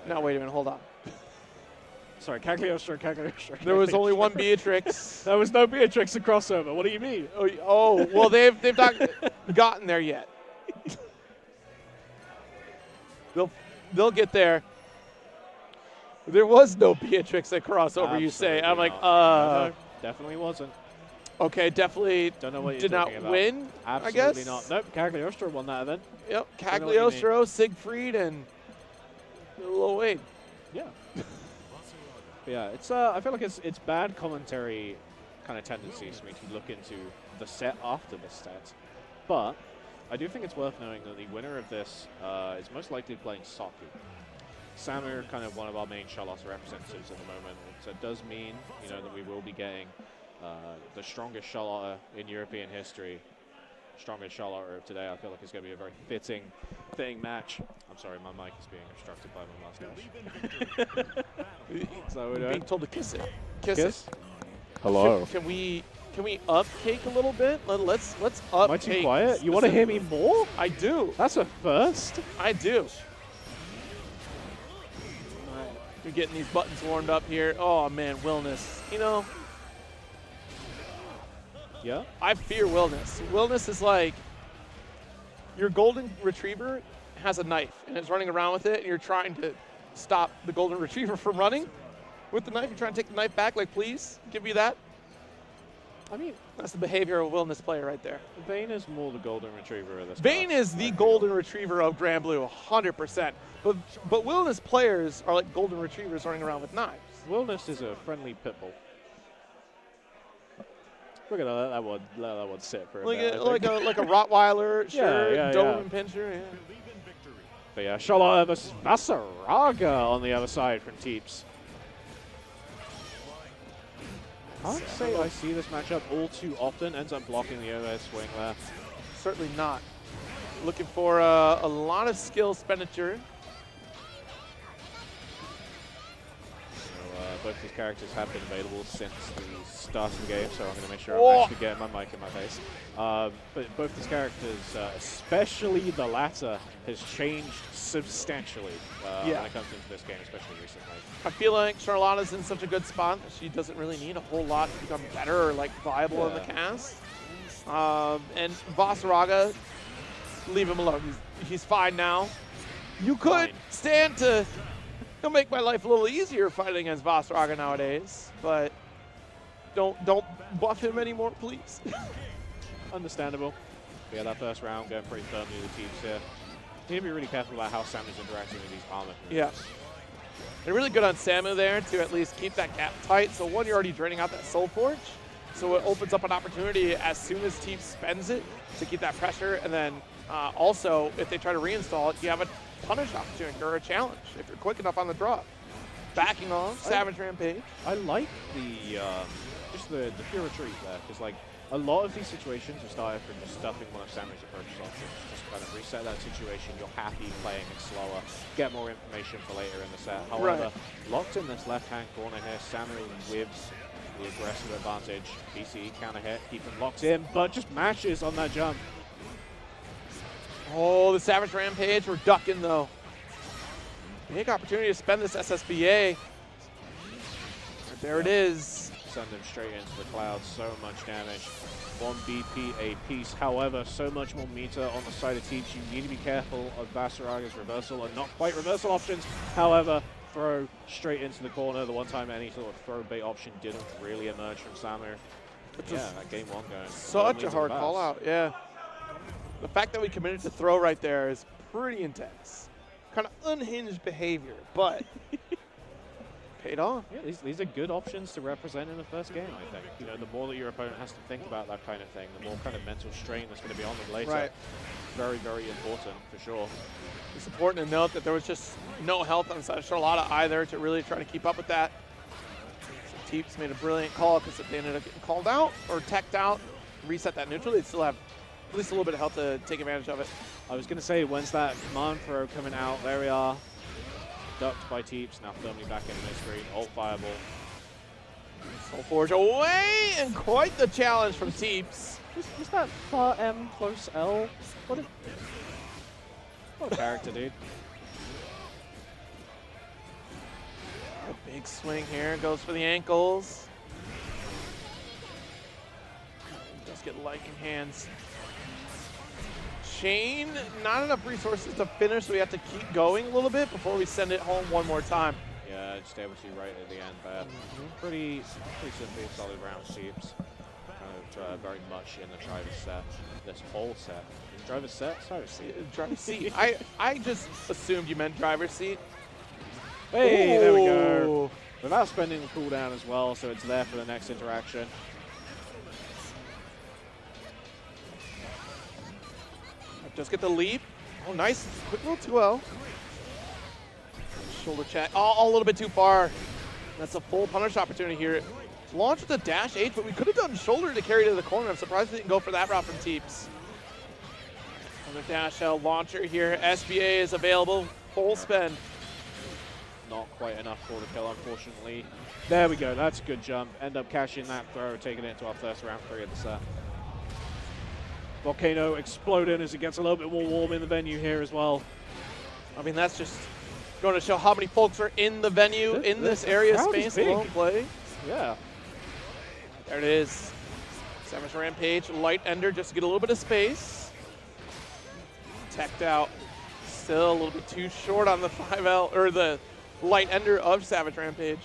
No, wait a minute. Hold on. Sorry, Cagliostro. There was only one Beatrix. There was no Beatrix in crossover. What do you mean? Oh well, they've not gotten there yet. They'll get there. There was no Beatrix at crossover, you say. I'm like, no, definitely wasn't. Okay, definitely Don't know what you're did not talking about. win, Absolutely I guess. not. Nope, Cagliostro won that event. Yep, Don't know what you mean. Cagliostro, Siegfried, and Lil Wayne. Yeah. But yeah, it's I feel like it's bad commentary kind of tendencies for me to look into the set after this set. But I do think it's worth knowing that the winner of this is most likely playing Saku. Samu, kind of one of our main Charlotta representatives at the moment. So it does mean, you know, that we will be getting the strongest Charlotta in European history. Strongest Charlotta of today. I feel like it's going to be a very fitting match. I'm sorry, my mic is being obstructed by my mustache. So We're being told to kiss it. Kiss? It. Hello. Can we up cake a little bit? Let's up. Am I too cake quiet? You want to hear me more? I do. That's a first. I do. You're getting these buttons warmed up here. Oh man, Willness. You know, Yeah. I fear Willness. Willness is like your golden retriever has a knife and it's running around with it, and you're trying to stop the golden retriever from running with the knife. You're trying to take the knife back, like, please give me that. I mean, That's the behavior of a Willness player right there. Vayne is more the golden retriever of this. Vayne class, is I the feel. golden retriever of Granblue, 100%. But Willness players are like golden retrievers running around with knives. Willness is a friendly pit bull. We're gonna let that one sit for a bit. Like a Rottweiler, sure, yeah, Doberman yeah. Pinscher, yeah. Believe in victory. But yeah, Charlotte versus Vasaraga on the other side from Teeps. I would say I see this matchup all too often. Ends up blocking the overhead swing there. Certainly not. Looking for a lot of skill expenditure. So, both these characters have been available since the start of the game, so I'm going to make sure Oh. I'm actually getting my mic in my face. But both these characters, especially the latter, has changed substantially when it comes into this game, especially recently. I feel like Charlotta's in such a good spot that she doesn't really need a whole lot to become better or like viable in the cast. And Vasaraga, leave him alone. He's fine now. You could Fine. stand to make my life a little easier fighting against Vasaraga nowadays, but don't buff him anymore, please. Understandable. But yeah, that first round going pretty firmly with the Teeps here. You need to be really careful about how Samu's interacting with these armor. Yeah. They're really good on Samu there to at least keep that gap tight. So one, you're already draining out that Soul Forge. So it opens up an opportunity as soon as Teep spends it to keep that pressure. And then also, if they try to reinstall it, you have a punish opportunity or a challenge if you're quick enough on the drop. Backing off, Savage Rampage. I like the just the pure retreat there, because like a lot of these situations are started from just stuffing one of Samu's approaches options. Just kind of reset that situation. You're happy playing it slower, get more information for later in the set. However, locked in this left-hand corner here, Samu with the aggressive advantage. BCE counter hit, keep him locked in, but just mashes on that jump. Oh, the Savage Rampage. We're ducking though. Big opportunity to spend this SSBA. There it is. Send him straight into the clouds. So much damage. 1 BP a piece. However, so much more meter on the side of Teeps. You need to be careful of Vasaraga's reversal and not quite reversal options. However, throw straight into the corner. The one time any sort of throw bait option didn't really emerge from Samu. Yeah, that game one going. Such a hard call out, yeah. The fact that we committed to throw right there is pretty intense. Kind of unhinged behavior, but paid off. Yeah, these are good options to represent in the first game, I think. You know, the more that your opponent has to think about that kind of thing, the more kind of mental strain that's going to be on them later. Right. Very, very important, for sure. It's important to note that there was just no health on the side of Charlotta either to really try to keep up with that. So Teeps made a brilliant call because if they ended up getting called out or teched out, reset that neutral, they'd still have at least a little bit of health to take advantage of it. I was going to say, when's that command throw coming out? There we are. Ducked by Teeps, now firmly back in mid-screen. Ult fireball. Soul Forge away, and quite the challenge from Teeps. Is that far M, close L? What a character, dude. A big swing here, goes for the ankles. Does get lightning hands. Shane, not enough resources to finish, so we have to keep going a little bit before we send it home one more time. Yeah, just able to right at the end there. Pretty simply solid round, Teeps. kind of very much in the driver's set. This whole set. Driver's set? Sorry, seat. Driver's seat. I just assumed you meant driver's seat. Hey, there we go. Ooh. Without spending the cooldown as well, so it's there for the next interaction. Just get the leap. Oh, nice. Quick little 2-0. Shoulder check. Oh, a little bit too far. That's a full punish opportunity here. Launch with a dash H, but we could have done shoulder to carry to the corner. I'm surprised we didn't go for that route from Teeps. Another dash L launcher here. SBA is available. Full spend. Not quite enough for the kill, unfortunately. There we go. That's a good jump. End up cashing that throw, taking it to our first round 3 of the set. Volcano exploding as it gets a little bit more warm in the venue here as well. I mean, that's just going to show how many folks are in the venue, in this area space alone play. Yeah. There it is. Savage Rampage, light ender just to get a little bit of space. Teched out. Still a little bit too short on the 5L, or the light ender of Savage Rampage.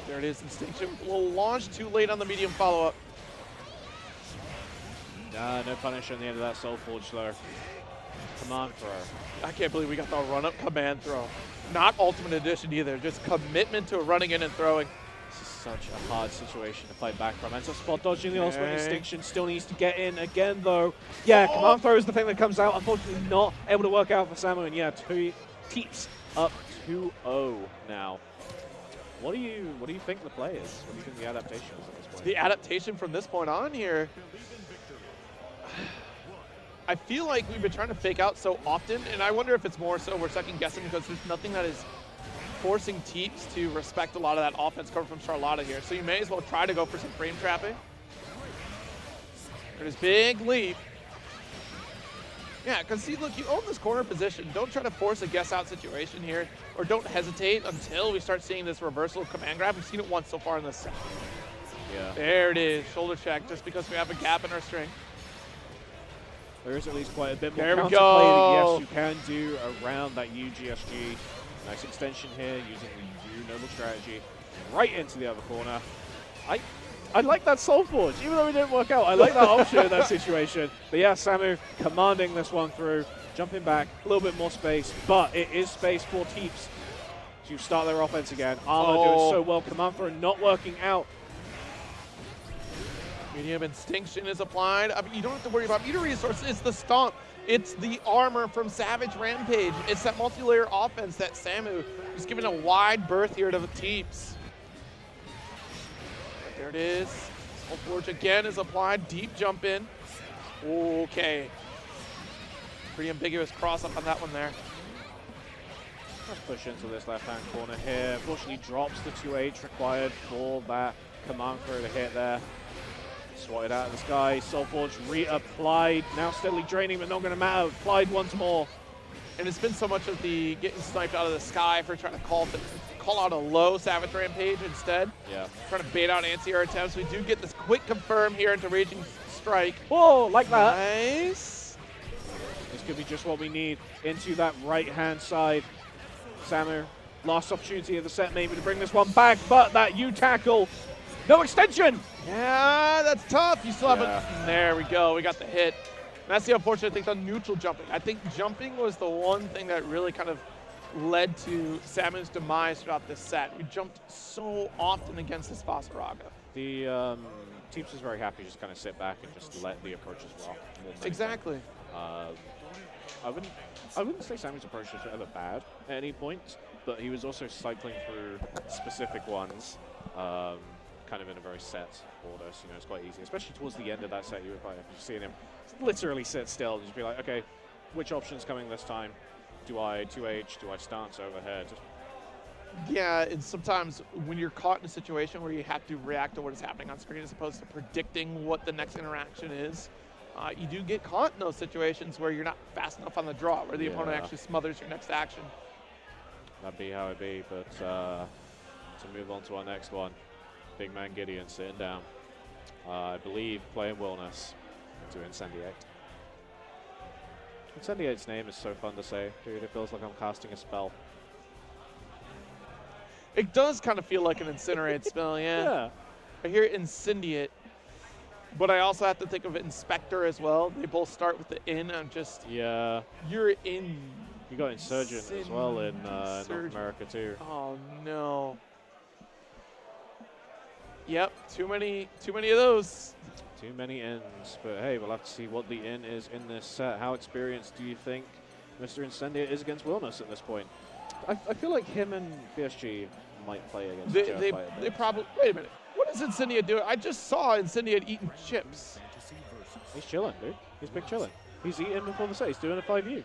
There it is, Instinction. A little launch too late on the medium follow-up. No punish on the end of that Soul Forge though. Command throw. I can't believe we got the run-up command throw. Not Ultimate Edition either, just commitment to running in and throwing. This is such a hard situation to fight back from. Ends up spot dodging the ultimate Instinction. Still needs to get in again though. Yeah, command throw is the thing that comes out. Unfortunately not able to work out for Samu. And yeah, Teeps up 2-0 now. What do you think the play is? What do you think the adaptation is at this point? The adaptation from this point on here, I feel like we've been trying to fake out so often, and I wonder if it's more so we're second guessing because there's nothing that is forcing Teeps to respect a lot of that offense coming from Charlotta here. So you may as well try to go for some frame trapping. There's big leap. Yeah, because see, look, you own this corner position. Don't try to force a guess out situation here, or don't hesitate until we start seeing this reversal of command grab. We've seen it once so far in this set. Yeah. There it is, shoulder check, just because we have a gap in our string. There is at least quite a bit more There we counterplay that yes, you can do around that UGSG. Nice extension here using the U noble strategy right into the other corner. I like that Soul Forge, even though it didn't work out. I like that option in that situation. But yeah, Samu commanding this one through, jumping back, a little bit more space, but it is space for Teeps to start their offense again. Armor doing so well, command throw not working out. Medium Instinction is applied. I mean, you don't have to worry about meter resources. It's the stomp. It's the armor from Savage Rampage. It's that multi-layer offense that Samu is giving a wide berth here to the Teeps. There it is. Soul Forge again is applied. Deep jump in. Okay. Pretty ambiguous cross up on that one there. Let's push into this left-hand corner here. Unfortunately drops the 2H required for that command throw to hit there. Swatted out of the sky. Soul Forge reapplied. Now steadily draining, but not going to matter. Applied once more. And it's been so much of the getting sniped out of the sky for trying to call out a low Savage Rampage instead. Yeah. Trying to bait out anti-air attempts. We do get this quick confirm here into Raging Strike. Whoa, like that. Nice. This could be just what we need into that right-hand side. Samu, last opportunity of the set maybe to bring this one back, but that U-tackle, no extension. Yeah, that's tough. You still have it. There we go. We got the hit. That's the unfortunate thing, the neutral jumping. I think jumping was the one thing that really kind of led to Samu's demise throughout this set. We jumped so often against this Fasaraga. The Teeps is very happy to just kind of sit back and just let the approaches rock. Exactly. I wouldn't say Samu's approach was ever bad at any point, but he was also cycling through specific ones, kind of in a very set order. So, you know, it's quite easy, especially towards the end of that set. You would probably have seen him literally sit still and just be like, okay, which option's coming this time? Do I 2H? Do I stance overhead? Yeah, and sometimes when you're caught in a situation where you have to react to what is happening on screen as opposed to predicting what the next interaction is, you do get caught in those situations where you're not fast enough on the draw, where the opponent actually smothers your next action. That'd be how it be, but to move on to our next one, Big Man Gideon sitting down. I believe playing Wellness into Incendiate. Incendiate's name is so fun to say, dude. It feels like I'm casting a spell. It does kind of feel like an Incinerate spell, yeah. Yeah. I hear Incendiate, but I also have to think of Inspector as well. They both start with the in. I'm just, Yeah. you're in. You got Insurgent as well in North Insurgent. America too. Oh no. Yep, too many of those. Too many ins, but hey, we'll have to see what the in is in this set. How experienced do you think Mr. Incendiate is against Wilness at this point? I feel like him and BSG might play against each other quite a They bit. probably. Wait a minute. What is Incendiate doing? I just saw Incendiate eating chips. Fantasy Versus. He's chilling, dude. He's big chilling. He's eating before the set. He's doing a 5U.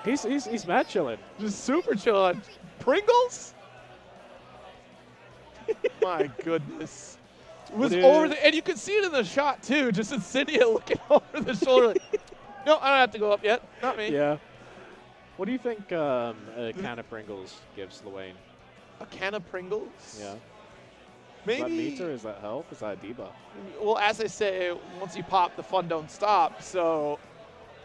He's mad chilling. Just super chilling. Pringles? My goodness. It was over the, and you could see it in the shot too. Just Incendiate looking over the shoulder. Like, no, I don't have to go up yet. Not me. Yeah. What do you think a can of Pringles gives Luane? A can of Pringles? Yeah. Maybe. Is that meter? Is that health? Is that a debuff? Well, as I say, once you pop, the fun don't stop. So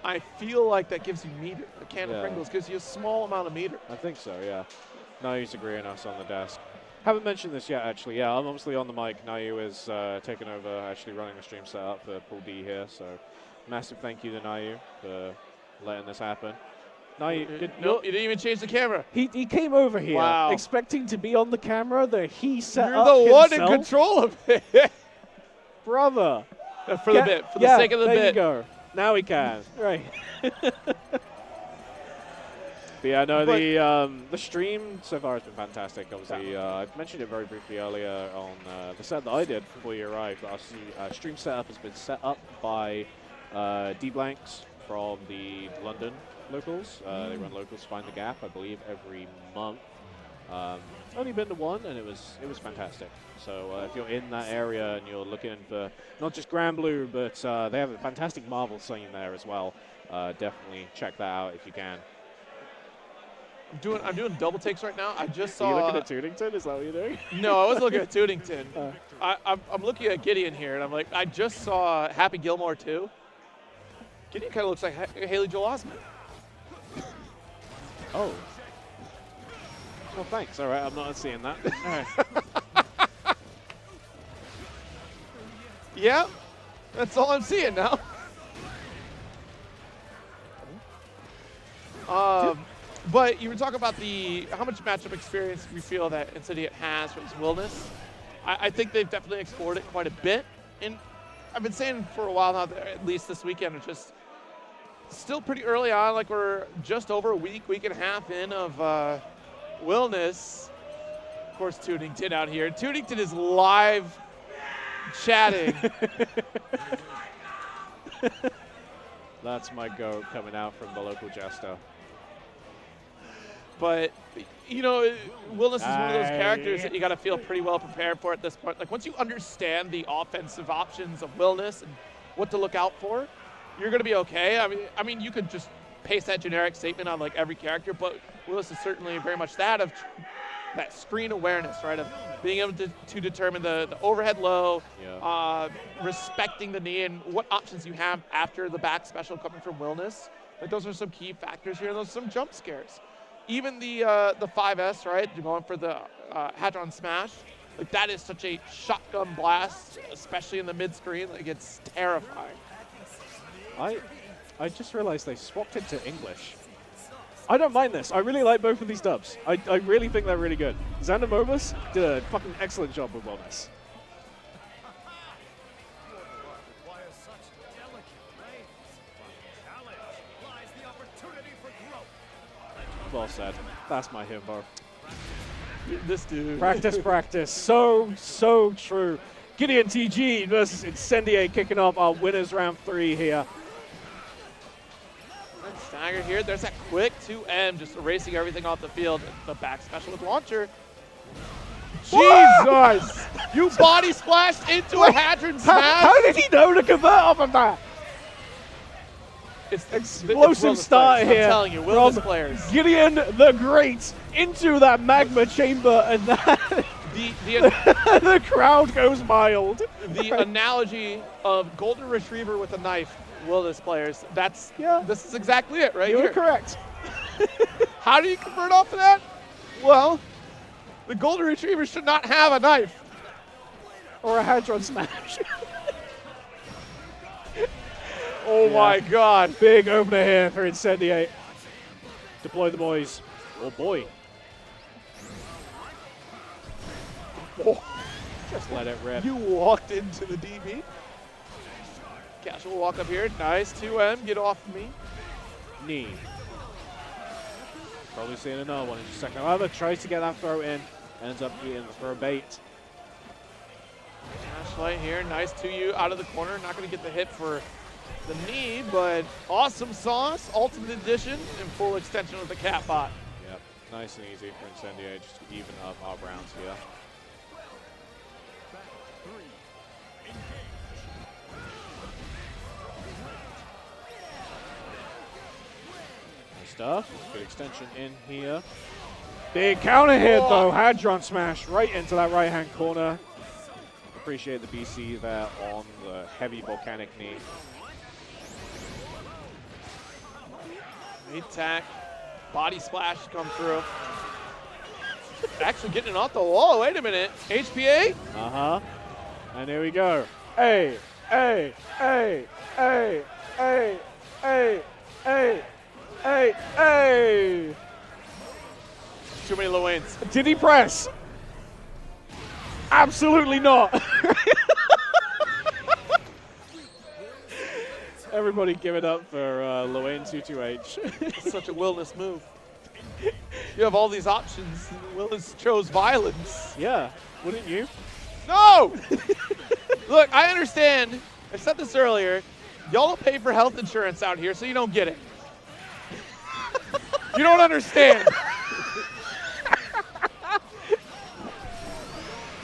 I feel like that gives you meter. A can of Pringles gives you a small amount of meter. I think so, yeah. Nayu's agreeing us on the desk. Haven't mentioned this yet, actually. Yeah, I'm obviously on the mic. Nayu is taking over, actually running the stream setup for Pool D here. So massive thank you to Nayu for letting this happen. Nayu, No, you didn't even change the camera. he came over here Wow. expecting to be on the camera that he set You're up the one in himself. control of it. Brother. For the bit, for the sake of the there bit. you go. Now he can. Right. But yeah, no, the stream so far has been fantastic. Obviously, I mentioned it very briefly earlier on the set that I did before you arrived. Our stream setup has been set up by D-Blanks from the London locals. They run Locals Find the Gap, I believe, every month. Only been to one, and it was fantastic. So if you're in that area and you're looking for not just Granblue, but they have a fantastic Marvel scene there as well, definitely check that out if you can. I'm doing double takes right now. I just saw. Are you looking at Tootington? Is that what you're doing? No, I was looking at Tootington. I'm looking at Gideon here, and I'm like, I just saw Happy Gilmore too. Gideon kind of looks like Haley Joel Osment. Oh. Well, thanks. All right, I'm not seeing that. All right. Yeah, that's all I'm seeing now. But you were talking about how much matchup experience we feel that Incendiate has versus Wilness. I think they've definitely explored it quite a bit. And I've been saying for a while now that at least this weekend, it's just still pretty early on. Like we're just over a week and a half in of Wilness. Of course, Tootington out here. Tootington is live chatting. That's my goat coming out from the local jester. But, you know, Wilness is one of those characters that you got to feel pretty well prepared for at this point. Like, once you understand the offensive options of Wilness and what to look out for, you're going to be okay. I mean, you could just paste that generic statement on, like, every character, but Wilness is certainly very much that screen awareness, right, of being able to determine the overhead low, respecting the knee, and what options you have after the back special coming from Wilness. Like, those are some key factors here. Those are some jump scares. Even the 5S, right? You're going for the Hadron Smash. Like, that is such a shotgun blast, especially in the mid-screen. Like, it's terrifying. I just realized they swapped it to English. I don't mind this. I really like both of these dubs. I really think they're really good. Xander Mobus did a fucking excellent job with Wellness. Well said. That's my himbo. This dude. Practice, practice. So true. Gideon TG versus Incendiate kicking off our winners round 3 here. Stagger here. There's that quick 2M, just erasing everything off the field. The back special with launcher. Jesus! You body splashed into a Hadron Smash? How did he know to convert off of that? It's explosive start here. I'm telling you, Wilness from players. Gideon the Great into that magma chamber, and that the crowd goes mild. The analogy of golden retriever with a knife, Wilness players. This is exactly it, right? You here. were correct. How do you convert off of that? Well, the golden retriever should not have a knife. Or a Hadron smash. Oh my God. Big opener here for Incendiate. Deploy the boys. Oh boy. Oh, Just let it rip. you walked into the DB. Casual walk up here. Nice. 2M. Get off of me. Knee. Probably seeing another one in just a second. However, tries to get that throw in. Ends up getting the throw bait. Flashlight here. Nice 2U out of the corner. Not going to get the hit for the knee, but awesome sauce. Ultimate edition and full extension with the cat bot. Yep. Nice and easy for Incendiate just to even up our rounds here. Nice stuff. Good extension in here. Big counter hit though. Hadron smash right into that right hand corner. Appreciate the BC there on the heavy volcanic knee. Great tack. Body splash come through. Actually getting it off the wall. Wait a minute. HPA? Uh-huh. And here we go. Hey, hey, hey, hey, hey, hey, hey, hey, hey. Too many low ends. Did he press? Absolutely not. Everybody give it up for Loane 22H. Such a Wilness move. You have all these options. Wilness chose violence. Yeah, wouldn't you? No! Look, I understand. I said this earlier. Y'all don't pay for health insurance out here, so you don't get it. You don't understand.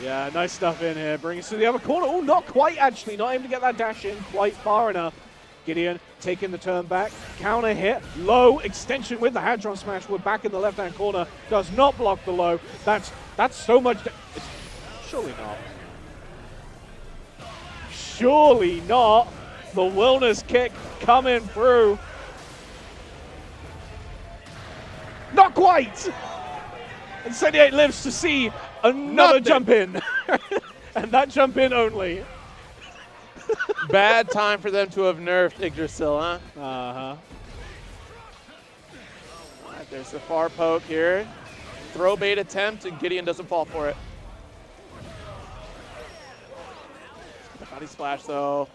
Yeah, nice stuff in here. Bring us to the other corner. Oh, not quite, actually. Not able to get that dash in quite far enough. Gideon taking the turn back. Counter hit. Low extension with the Hadron smash. We're back in the left-hand corner. Does not block the low. That's so much. Surely not. Surely not. The wellness kick coming through. Not quite. Incendiate lives to see another jump in. And that jump in only. Bad time for them to have nerfed Yggdrasil, huh? Uh-huh. All right, there's the far poke here. Throw bait attempt, and Gideon doesn't fall for it. Body splash, though.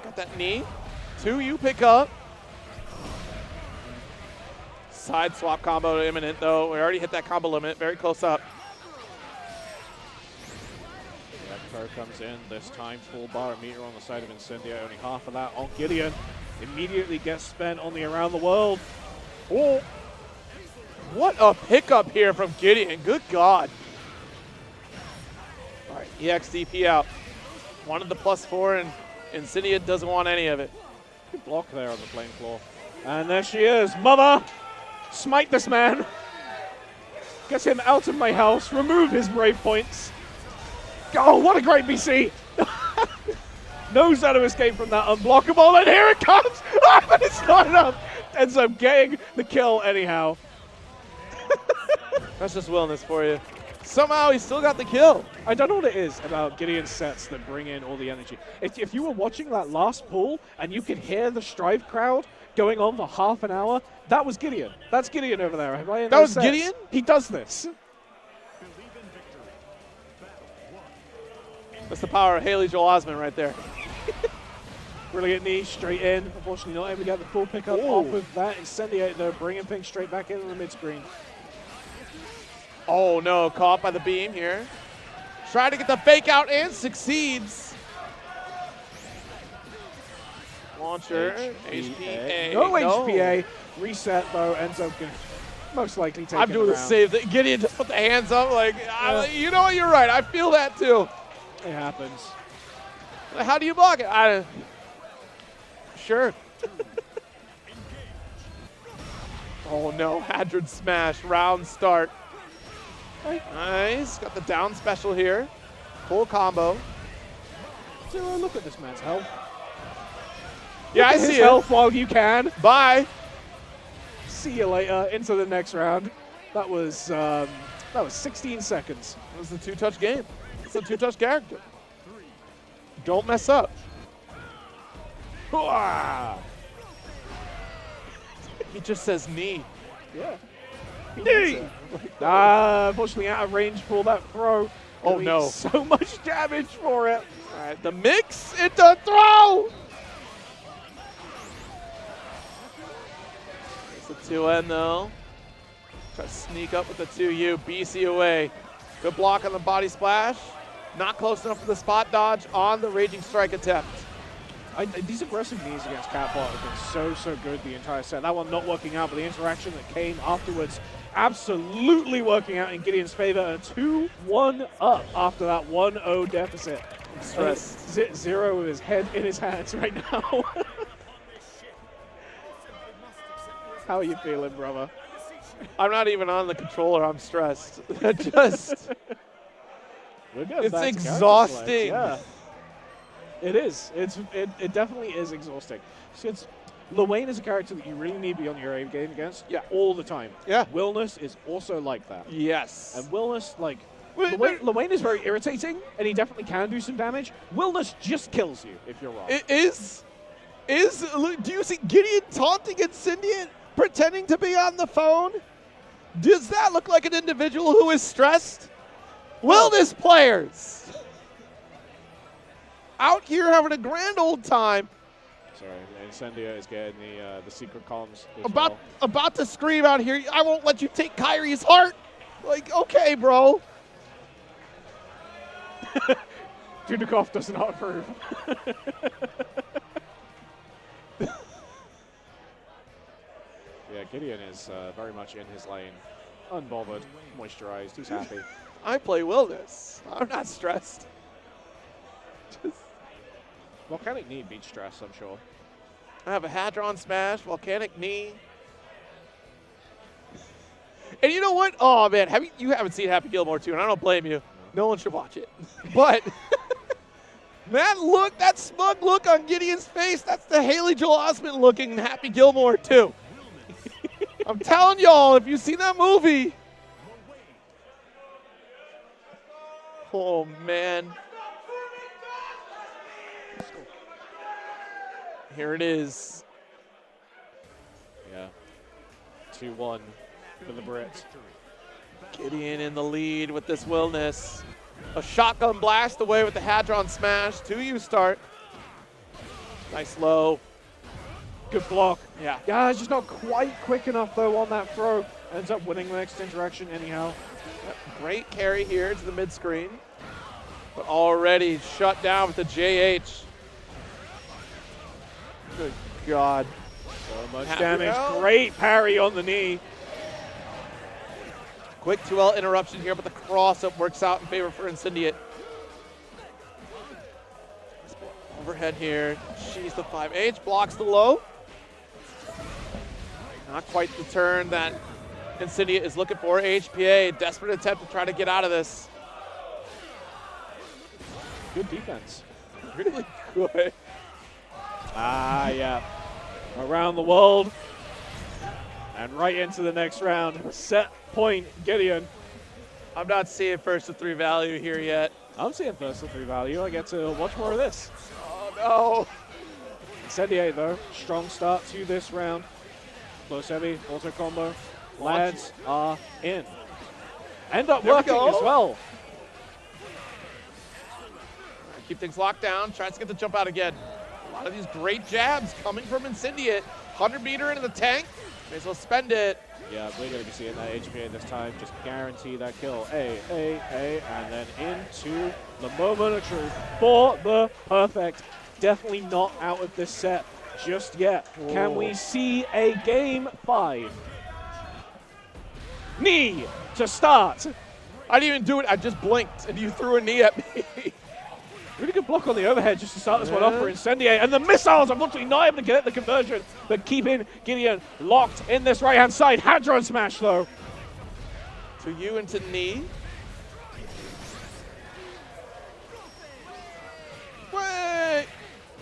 Got that knee. 2U pick up. Side swap combo imminent, though. We already hit that combo limit. Very close up. Throw comes in, this time full bar meter on the side of Incendiate, only half of that on Gideon. Immediately gets spent on the around the world. Oh, what a pickup here from Gideon. Good God. All right, EXDP out. Wanted the +4, and Incendiate doesn't want any of it. Good block there on the playing floor. And there she is. Mother, smite this man. Get him out of my house. Remove his brave points. Oh, what a great BC! Knows how to escape from that unblockable, and here it comes! Oh, but it's not enough! Ends up getting the kill anyhow. That's just Wilness for you. Somehow he still got the kill. I don't know what it is about Gideon's sets that bring in all the energy. If you were watching that last pool and you could hear the Strive crowd going on for half an hour, that was Gideon. That's Gideon over there. That was Gideon? He does this. That's the power of Haley Joel Osment right there. Brilliant knee straight in. Unfortunately, not able to get the full pickup off of that. Incendiate, though, bringing things straight back into the mid-screen. Oh, no. Caught by the beam here. Try to get the fake out and succeeds. Launcher. HPA. No HPA. Reset, though, ends up most likely taking I'm doing the same thing. Gideon just put the hands up like, you know what, you're right. I feel that, too. It happens. How do you block it? Sure. Oh no, Hadron smash, round start. Nice, got the down special here. Full combo. So look at this man's health. Yeah, I Look at see his it. health while you can. Bye. See you later. Into the next round. That was 16 seconds. It was a two-touch game. It's a two-touch character. Don't mess up. Hooah! He just says knee. Yeah. Knee! Unfortunately out of range for that throw. Oh, Doing no. So much damage for it. All right, the mix into throw. It's a 2N though. Try to sneak up with the 2U. BC away. Good block on the body splash. Not close enough for the spot dodge on the raging strike attempt. These aggressive knees against Catbot have been so good the entire set. That one not working out, but the interaction that came afterwards absolutely working out in Gideon's favor. A 2-1 up after that 1-0 deficit. I'm stressed. Zero with his head in his hands right now. How are you feeling, brother? I'm not even on the controller. I'm stressed. Just, it's exhausting. Yeah. It is. It definitely is exhausting. Since Luane is a character that you really need to be on your A game against all the time. Yeah. Willness is also like that. Yes. And Willness, like, Wait, Luane is very irritating, and he definitely can do some damage. Willness just kills you if you're wrong. It is, do you see Gideon taunting Incendiate, pretending to be on the phone? Does that look like an individual who is stressed? Wellness players out here having a grand old time. Sorry, Incendia is getting the secret comms. as About to scream out here, I won't let you take Kyrie's heart. Like, okay, bro. Dudikoff does not approve. Yeah, Gideon is very much in his lane. Unbothered, moisturized, he's happy. I play Wellness. I'm not stressed. Just, Volcanic Knee beats stress, I'm sure. I have a Hadron Smash, Volcanic Knee. And you know what? Oh, man, you haven't seen Happy Gilmore 2, and I don't blame you. No one should watch it. But that smug look on Gideon's face, that's the Haley Joel Osment looking Happy Gilmore 2. I'm telling y'all, if you've seen that movie. Oh, man. Here it is. Yeah. 2-1 for the Brits. Gideon in the lead with this Willness. A shotgun blast away with the Hadron Smash. 2U start. Nice low. Good block. Yeah. Yeah, it's just not quite quick enough, though, on that throw. Ends up winning the next interaction anyhow. Yep. Great carry here to the mid screen. But already shut down with the JH. Good God. So much damage. Great parry on the knee. Quick 2L interruption here, but the cross-up works out in favor for Incendiate. Overhead here. She's the 5H, blocks the low. Not quite the turn that Incendiate is looking for. HPA, desperate attempt to try to get out of this. Good defense. Really good. Ah, yeah. Around the world. And right into the next round. Set point, Gideon. I'm not seeing first to 3 value here yet. I'm seeing first to 3 value. I get to watch more of this. Oh, Incendiate, though. Strong start to this round. Close heavy, auto combo. Lads are in. End up There we working go. as well. keep things locked down. Tries to get the jump out again. A lot of these great jabs coming from Incendiate. 100-meter into the tank. May as well spend it. Yeah, we're going to be seeing that HPA this time. Just guarantee that kill. A, and then into the moment of truth for the perfect. Definitely not out of this set just yet. Whoa. Can we see a game 5? Knee to start. I didn't even do it. I just blinked, and you threw a knee at me. Really good block on the overhead just to start this one off for Incendiate. And the missiles, unfortunately not able to get the conversion, but keeping Gideon locked in this right-hand side. Hadron smash, though. To you into knee. Wait.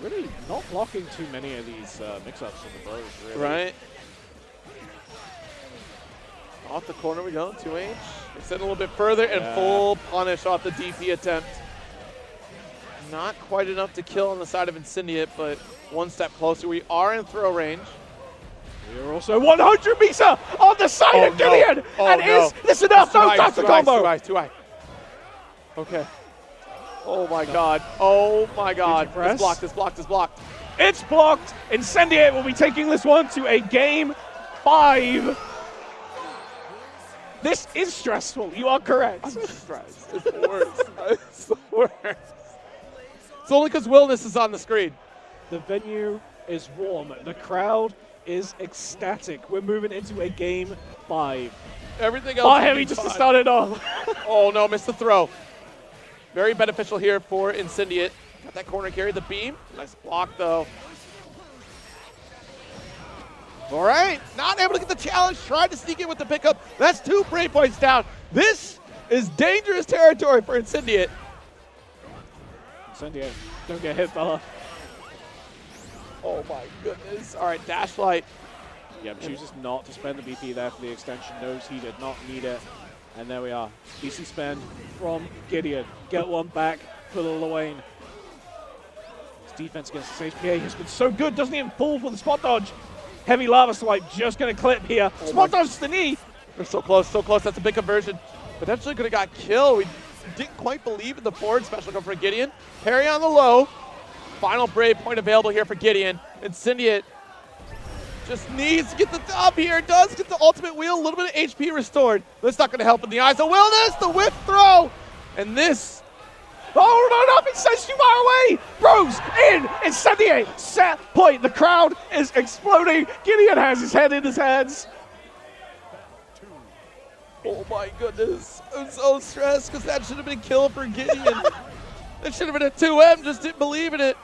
Really not blocking too many of these mix-ups from the bros, really. Right. Off the corner we go, 2H. Extend a little bit further and full punish off the DP attempt. Not quite enough to kill on the side of Incendiate, but one step closer. We are in throw range. We are also 100 Misa on the side of Gideon! Oh, and no. is this enough? No, that's the combo! Too high. Okay. Oh my god. Oh my god. It's blocked, it's blocked, it's blocked. It's blocked! Incendiate will be taking this one to a game 5. This is stressful. You are correct. I'm stressed. It's the worst. It's the worst. It's only because Willness is on the screen. The venue is warm. The crowd is ecstatic. We're moving into a game 5. Everything else. Oh, Heavy just to start it off. Oh no, missed the throw. Very beneficial here for Incendiate. Got that corner carry, the beam. Nice block though. All right, not able to get the challenge. Tried to sneak in with the pickup. That's 2 Brave points down. This is dangerous territory for Incendiate. Incendiate, don't get hit, fella. Oh my goodness. All right, dash light. Yeah, chooses not to spend the BP there for the extension. Knows he did not need it. And there we are. BC spend from Gideon. Get one back for Lil Wayne. His defense against this HPA has been so good. Doesn't even fall for the spot dodge. Heavy lava swipe just going to clip here. Spot dodge to the knee. They're so close, so close. That's a big conversion. Potentially could have got killed. We didn't quite believe in the forward special come for Gideon. Parry on the low. Final Brave point available here for Gideon. Incendiate just needs to get the dub here. Does get the ultimate wheel. A little bit of HP restored. That's not going to help in the eyes of Willness. The whip throw. And this. Oh, no, it says too far away. Bros in. Incendiate. Set point. The crowd is exploding. Gideon has his head in his hands. Oh my goodness. I'm so stressed because that should have been a kill for Gideon. That should have been a 2M. Just didn't believe in it.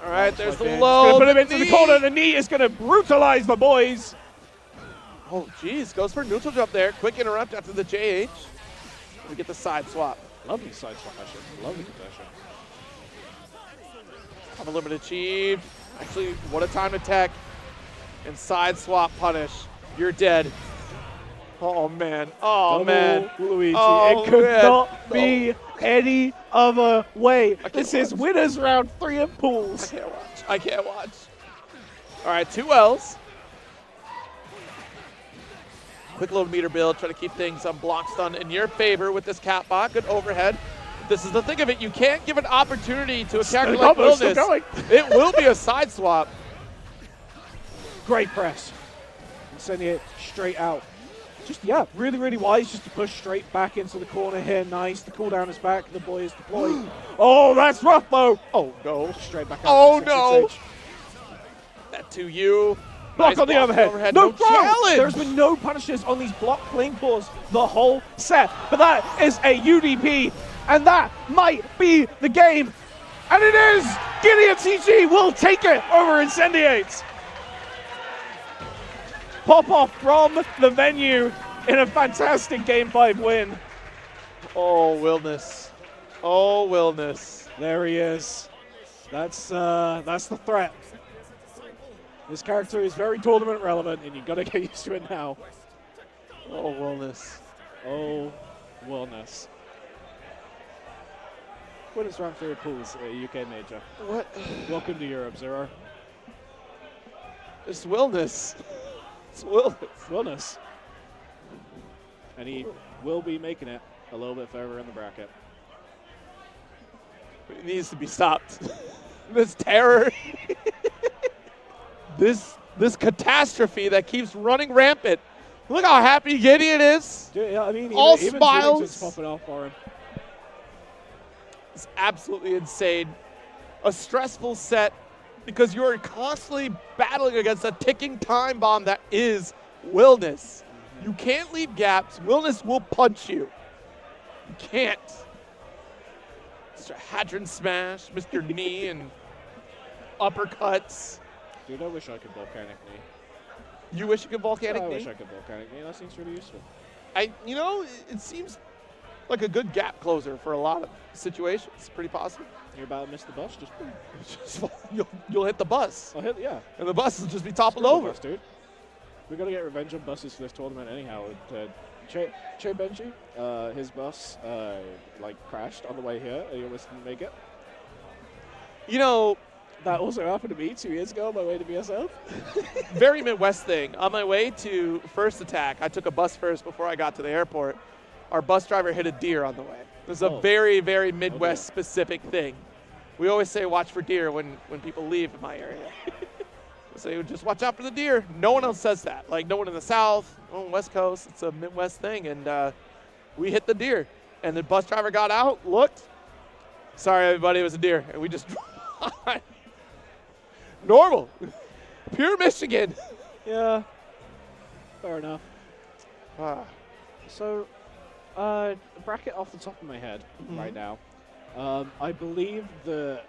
All right, there's the low. Put him into the corner. The knee is going to brutalize the boys. Oh, geez. Goes for neutral jump there. Quick interrupt after the JH. We get the side swap. Lovely side swap, actually. Lovely conversion. Have a limit achieved. Actually, what a time to tech. And side swap punish. You're dead. Oh, man. Oh, Double man. Luigi. Oh, it could man. not be any other way. This is watch. winners round 3 in pools. I can't watch. I can't watch. All right, 2 Ls. Quick little meter build, try to keep things on block stun in your favor with this cat bot. Good overhead. This is the thing of it. You can't give an opportunity to a character like Willness. It will be a side swap. Great press. And sending it straight out. Just, yeah, really, really wise just to push straight back into the corner here. Nice. The cooldown is back. The boy is deployed. Oh, that's rough, though. Oh, no. Straight back out. Oh, no. That to you. Block Nice on the overhead. No challenge. There's been no punishes on these block playing floors the whole set. But that is a UDP, and that might be the game. And it is! Gideon CG will take it over Incendiates. Pop off from the venue in a fantastic Game 5 win. Oh, Willness. Oh, Willness. There he is. That's the threat. This character is very tournament relevant, and you've got to get used to it now. Oh, Willness. Oh, Willness. Winners round 3 pools at UK Major. What? Welcome to Europe, Zero. It's Willness. It's Willness. Willness. And he will be making it a little bit further in the bracket. It needs to be stopped. This terror. This catastrophe that keeps running rampant. Look how happy Gideon is. Yeah, I mean, all even smiles. It's popping off for him. It's absolutely insane. A stressful set because you're constantly battling against a ticking time bomb that is Willness. You can't leave gaps. Willness will punch you. You can't. Mr. Hadron Smash, Mr. Knee, and uppercuts. Dude, I wish I could volcanic knee. You wish you could volcanic I knee? wish I could volcanic knee. That seems really useful. You know, it seems like a good gap closer for a lot of situations. Pretty possible. You're about to miss the bus, just boom. You'll hit the bus, I'll hit, yeah. and the bus will just be toppled Screw the over. bus, dude. We got to get revenge on buses for this tournament anyhow. Che Benji, his bus, like crashed on the way here. He almost didn't make it. You know, That also happened to me 2 years ago on my way to VSF. very Midwest thing. On my way to First Attack, I took a bus first before I got to the airport. Our bus driver hit a deer on the way. It was a very, very Midwest specific thing. We always say watch for deer when people leave in my area. So just watch out for the deer. No one else says that. Like no one in the South, no one on the West Coast. It's a Midwest thing. And we hit the deer. And the bus driver got out, looked. Sorry, everybody, it was a deer. And we just normal. Pure Michigan. Yeah, fair enough. Ah. So, bracket off the top of my head right now. I believe the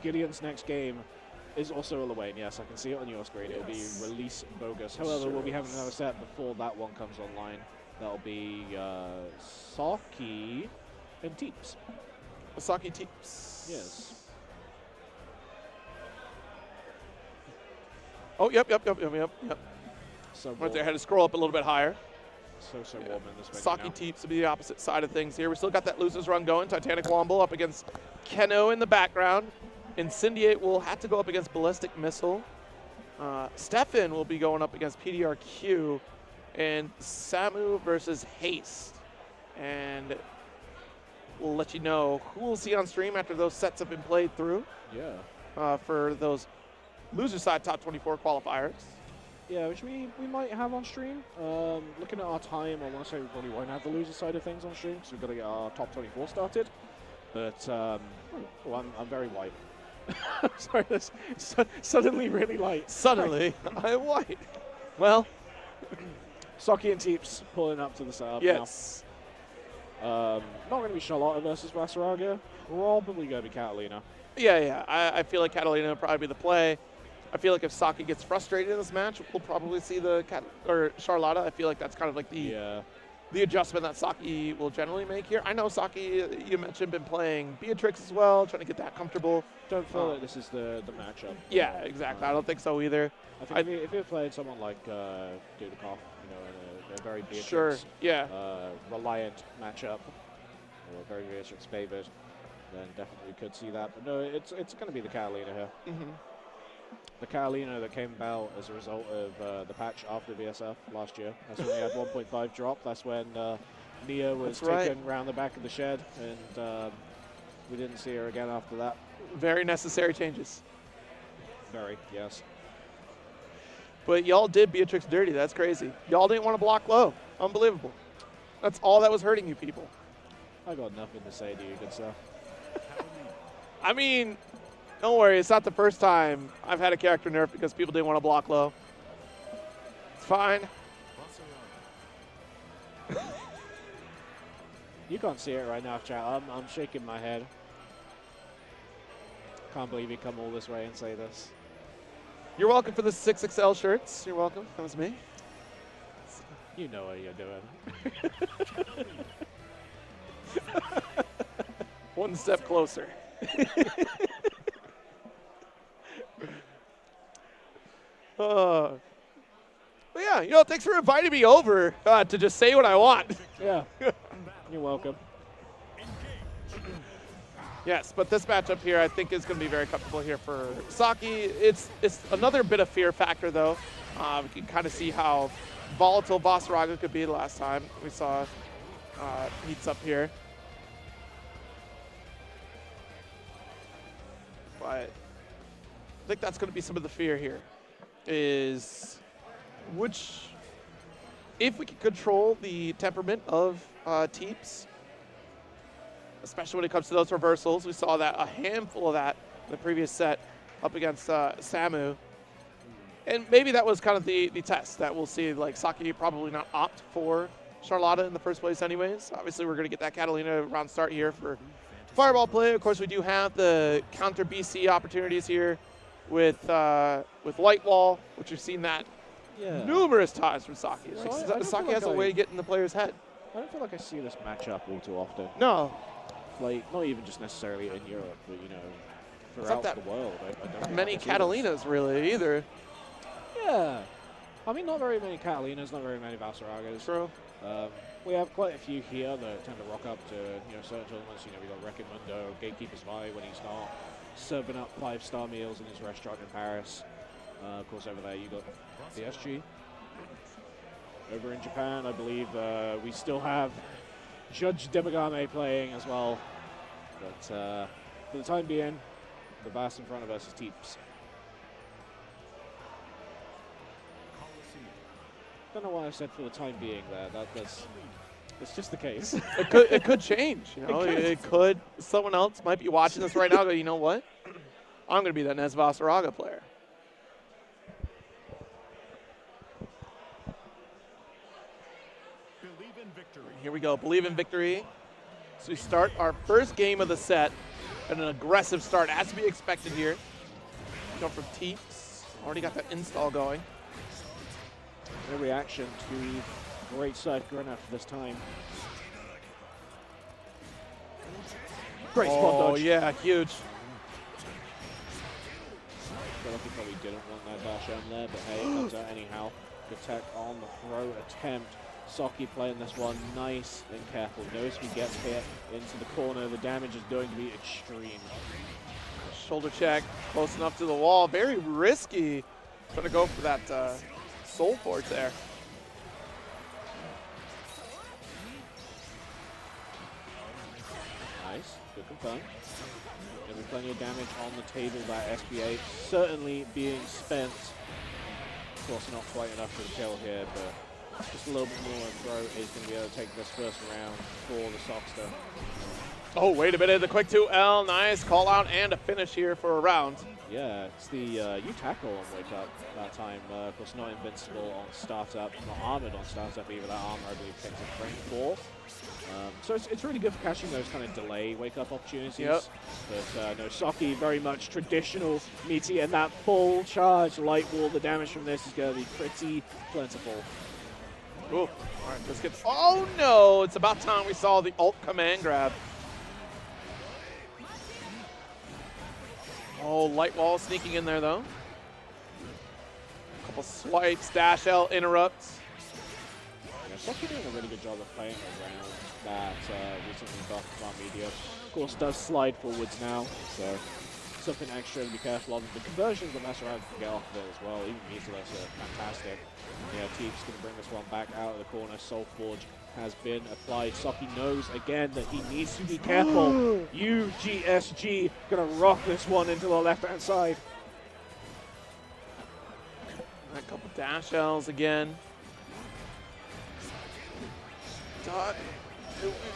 Gideon's next game is also a Lane. Yes, I can see it on your screen. It'll be release bogus. However, we'll be having another set before that one comes online. That'll be Saki and Teeps. Saki Teeps. Yes. Oh, yep. So Right there, I had to scroll up a little bit higher. warm in this venue Saki now. Teeps to be the opposite side of things here. We still got that losers run going. Titanic Womble up against Keno in the background. Incendiate will have to go up against Ballistic Missile. Stefan will be going up against PDRQ. And Samu versus Haste. And we'll let you know who we'll see on stream after those sets have been played through Yeah. for those loser side top 24 qualifiers. Yeah, which we might have on stream. Looking at our time, I want to say we probably won't have the loser side of things on stream because we've got to get our top 24 started. But I'm very white. Sorry, that's suddenly really light. Suddenly, I'm white. Well, Saki and Teeps pulling up to the setup yes. now. Not going to be Charlotta versus Vasaraga. Probably going to be Catalina. Yeah. I feel like Catalina will probably be the play. I feel like if Saki gets frustrated in this match, we'll probably see the Charlotta. I feel like that's kind of like the adjustment that Saki will generally make here. I know Saki, you mentioned, been playing Beatrix as well, trying to get that comfortable. Don't feel like this is the matchup. Yeah, exactly. I don't think so either. I think if you're playing someone like Dudikoff, in a very Beatrix, reliant matchup, or very Beatrix favored, then definitely could see that. But no, it's going to be the Catalina here. The Catalina that came about as a result of the patch after VSF last year. That's when we had 1.5 drop. That's when Nia was taken around the back of the shed, and we didn't see her again after that. Very necessary changes. Very, yes. But y'all did Beatrix dirty. That's crazy. Y'all didn't want to block low. Unbelievable. That's all that was hurting you people. I got nothing to say to you, good sir. I mean, don't worry. It's not the first time I've had a character nerf because people didn't want to block low. It's fine. You can't see it right now, chat. I'm shaking my head. Can't believe you come all this way and say this. You're welcome for the 6XL shirts. You're welcome. That was me. You know what you're doing. One step closer. But yeah, thanks for inviting me over to just say what I want. Yeah. You're welcome. Yes, but this matchup here I think is going to be very comfortable here for Saki. It's another bit of fear factor though. We can kind of see how volatile Vasaraga could be the last time we saw heats up here. But I think that's going to be some of the fear here. Is if we can control the temperament of Teeps, especially when it comes to those reversals. We saw that a handful of that in the previous set up against Samu. And maybe that was kind of the test that we'll see, like Saki probably not opt for Charlotta in the first place anyways. Obviously we're going to get that Catalina round start here for Fireball play. Of course we do have the counter BC opportunities here with Light Wall, which we've seen that numerous times from Saki. So Saki has a way to get in the player's head. I don't feel like I see this matchup all too often. No, Like, not even just necessarily in Europe, but, you know, not throughout that the world. I don't feel many like I see this. Catalinas really either. Yeah. I mean, not very many Catalinas, not very many Valsaragas. True. We have quite a few here that tend to rock up to, you know, certain tournaments. You know, we got Recomundo, Gatekeeper's Vi when he's not serving up 5-star meals in his restaurant in Paris. Of course, over there you got the SG. Over in Japan, I believe we still have Judge Demigame playing as well. But for the time being, the Bass in front of us is Teeps. Don't know why I said for the time being there. That's just the case. It could change. You know, it could. Someone else might be watching this right now. And go, you know what? I'm going to be that Nez Vasaraga player. Believe in victory. Here we go. Believe in victory. So we start our first game of the set at an aggressive start, as to be expected here. Go from Teeps. Already got that install going. No reaction to great side Grenna for this time. Great spot dodge. Yeah, huge. I feel like he probably didn't want that dash on there, but hey, it comes out anyhow. Good tech on the throw attempt. Saki playing this one nice and careful. Knows if he gets hit into the corner, the damage is going to be extreme. Shoulder check, close enough to the wall. Very risky. Going to go for that Soul Forge there. Nice, good confirm. There'll be plenty of damage on the table by SBA. Certainly being spent. Of course, not quite enough for the kill here, but just a little bit more and Throw is going to be able to take this first round for the Sockster. Oh, wait a minute. The quick 2L. Nice call out and a finish here for a round. Yeah, it's the you tackle on Wake Up that time. Of course, not invincible on startup, not armored on startup either. That armor, I believe, takes a frame 4. So it's really good for catching those kind of delay Wake Up opportunities. Yep. But no, Saki very much traditional meaty, and that full charge light wall. The damage from this is going to be pretty plentiful. Ooh. All right, let's get. Oh no! It's about time we saw the ult command grab. Oh, light wall sneaking in there though. Couple swipes, dash L interrupts. Yeah, Saki doing a really good job of playing around that recently buffed Farm Media. Of course, does slide forwards now, so something extra to be careful of. The conversions that Masarag can get off of it as well, even Meatless are fantastic. Yeah, Teep's going to bring this one back out of the corner. Soul Forge has been applied. Saki knows again that he needs to be careful. UGSG going to rock this one into the left-hand side. A couple dash L's again.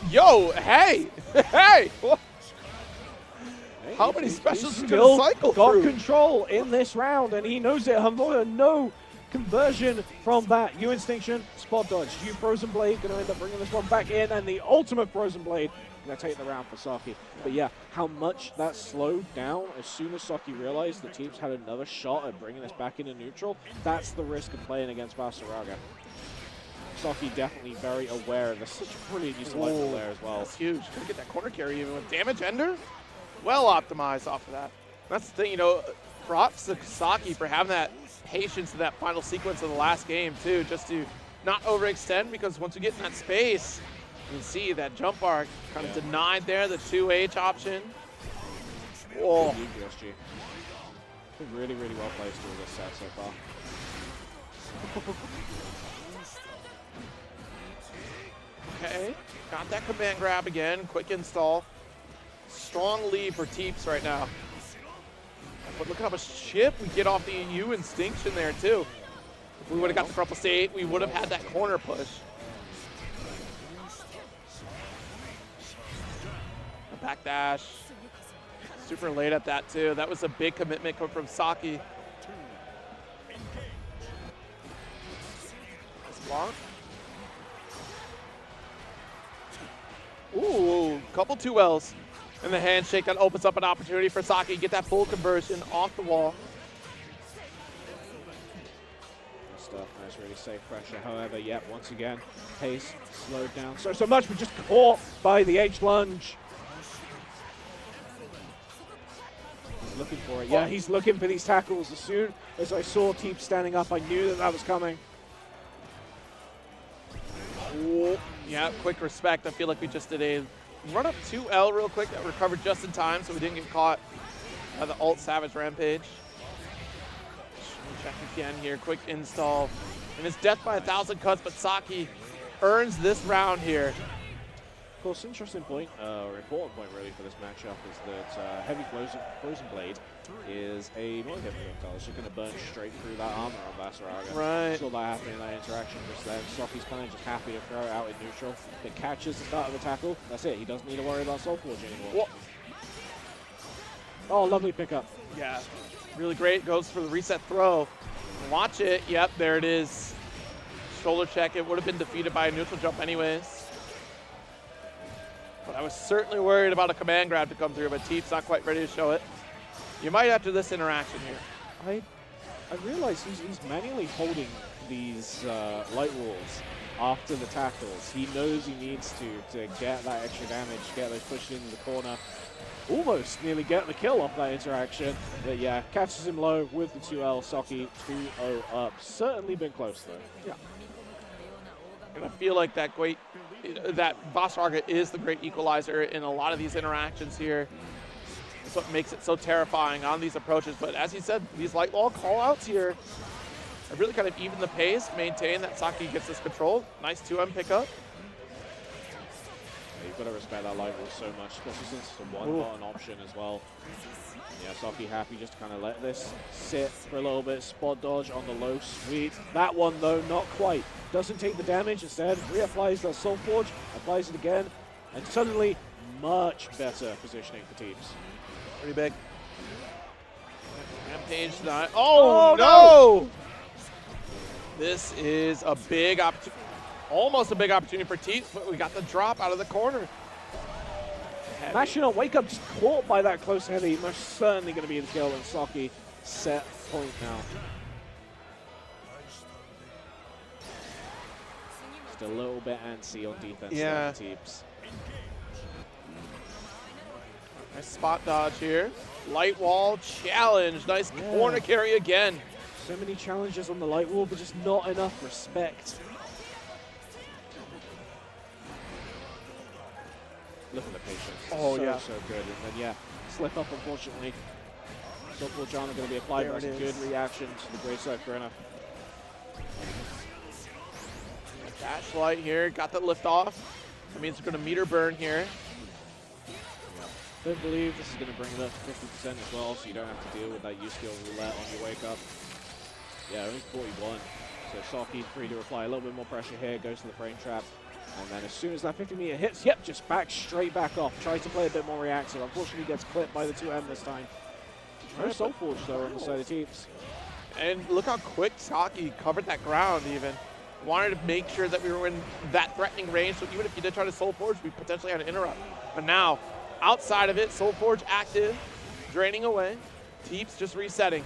Yo, hey, hey! What? How many specials He's are going still to cycle got through? control in this round, and he knows it. Hamoya, no conversion from that. U Instinction, spot dodge. U Frozen Blade going to end up bringing this one back in, and the ultimate Frozen Blade going to take the round for Saki. But yeah, how much that slowed down as soon as Saki realized the teams had another shot at bringing this back into neutral. That's the risk of playing against Vasaraga. Saki definitely very aware of this. Such a brilliant use of Lightful there as well. That's huge. Gonna get that corner carry even with damage ender. Well optimized off of that. That's the thing, you know, props to Saki for having that patience in that final sequence of the last game too, just to not overextend, because once you get in that space, you can see that jump arc kind of denied there, the 2H option. Whoa. UGSG. Really, really well placed through this set so far. Okay, got that command grab again, quick install. Strong lead for Teeps right now. But look how much chip we get off the U Instinction there too. If we would have got the purple state, we would have had that corner push. A backdash. Super late at that too. That was a big commitment coming from Saki. Nice block. Ooh, couple 2Ls. And the handshake that opens up an opportunity for Saki to get that full conversion off the wall. Good stuff, nice, really safe pressure. However, yep, once again, pace slowed down so much, but just caught by the H lunge. He's looking for it. Yeah, he's looking for these tackles. As soon as I saw Teep standing up, I knew that was coming. Oh, yeah, quick respect. I feel like we just did a run up 2L real quick that recovered just in time so we didn't get caught by the alt Savage Rampage. Check again here, quick install. And it's death by 1,000 cuts, but Saki earns this round here. Of course, interesting point, or important point really for this matchup is that Heavy Frozen Blade is a non-hit projectile. It's just going to burn straight through that armor on Vasaraga. Right. Saw that happening in that interaction just then. Saki's kind of just happy to throw it out in neutral. If it catches the start of the tackle, that's it. He doesn't need to worry about Soul Forge anymore. Oh, lovely pickup. Yeah, really great. Goes for the reset throw. Watch it. Yep, there it is. Shoulder check. It would have been defeated by a neutral jump anyways. But I was certainly worried about a command grab to come through, but Teep's not quite ready to show it. You might after this interaction here. I realize he's manually holding these light walls after the tackles. He knows he needs to get that extra damage, get those pushed into the corner. Almost nearly get the kill off that interaction. But yeah, catches him low with the 2L. Saki 2-0 up. Certainly been close though. Yeah. And I feel like that Vasaraga is the great equalizer in a lot of these interactions here. That's what makes it so terrifying on these approaches. But as you said, these light wall call-outs here have really kind of evened the pace, maintain that Saki gets this control. Nice 2M pickup. Yeah, you've got to respect that light wall so much, especially since it's a one-button option as well. Yeah, Saki happy just to kind of let this sit for a little bit. Spot dodge on the low, sweet. That one though, not quite. Doesn't take the damage, instead reapplies that Soul Forge, applies it again, and suddenly much better positioning for teams. Pretty big. Rampage tonight. Oh, no! This is a big opportunity, almost a big opportunity for Teeps, but we got the drop out of the corner. Mashing on Wake Up just caught by that close heavy. Most certainly going to be the kill, and Saki set point now. Just a little bit antsy on defense. Yeah. Teeps. Nice spot dodge here. Light wall challenge. Nice corner carry again. So many challenges on the light wall, but just not enough respect. Look at the patience. Oh, so, yeah. So good. And then, yeah, slip up, unfortunately. Soul Forge armor going to be applied, but a good reaction to the Grey Side Corona. Dash light here. Got the lift off. That means we're going to meter burn here. Don't believe this is going to bring it up to 50% as well, so you don't have to deal with that U-skill roulette on your wake up. Yeah, only 41. So Saki free to apply a little bit more pressure here, goes to the frame trap. And then as soon as that 50-meter hits, yep, just straight back off. Tries to play a bit more reactive. Unfortunately, gets clipped by the 2M this time. No Soul Forge, though, on the side of Teeps. And look how quick Saki covered that ground even. Wanted to make sure that we were in that threatening range, so even if you did try to Soul Forge, we potentially had an interrupt. But now, outside of it, Soul Forge active, draining away. Teeps just resetting.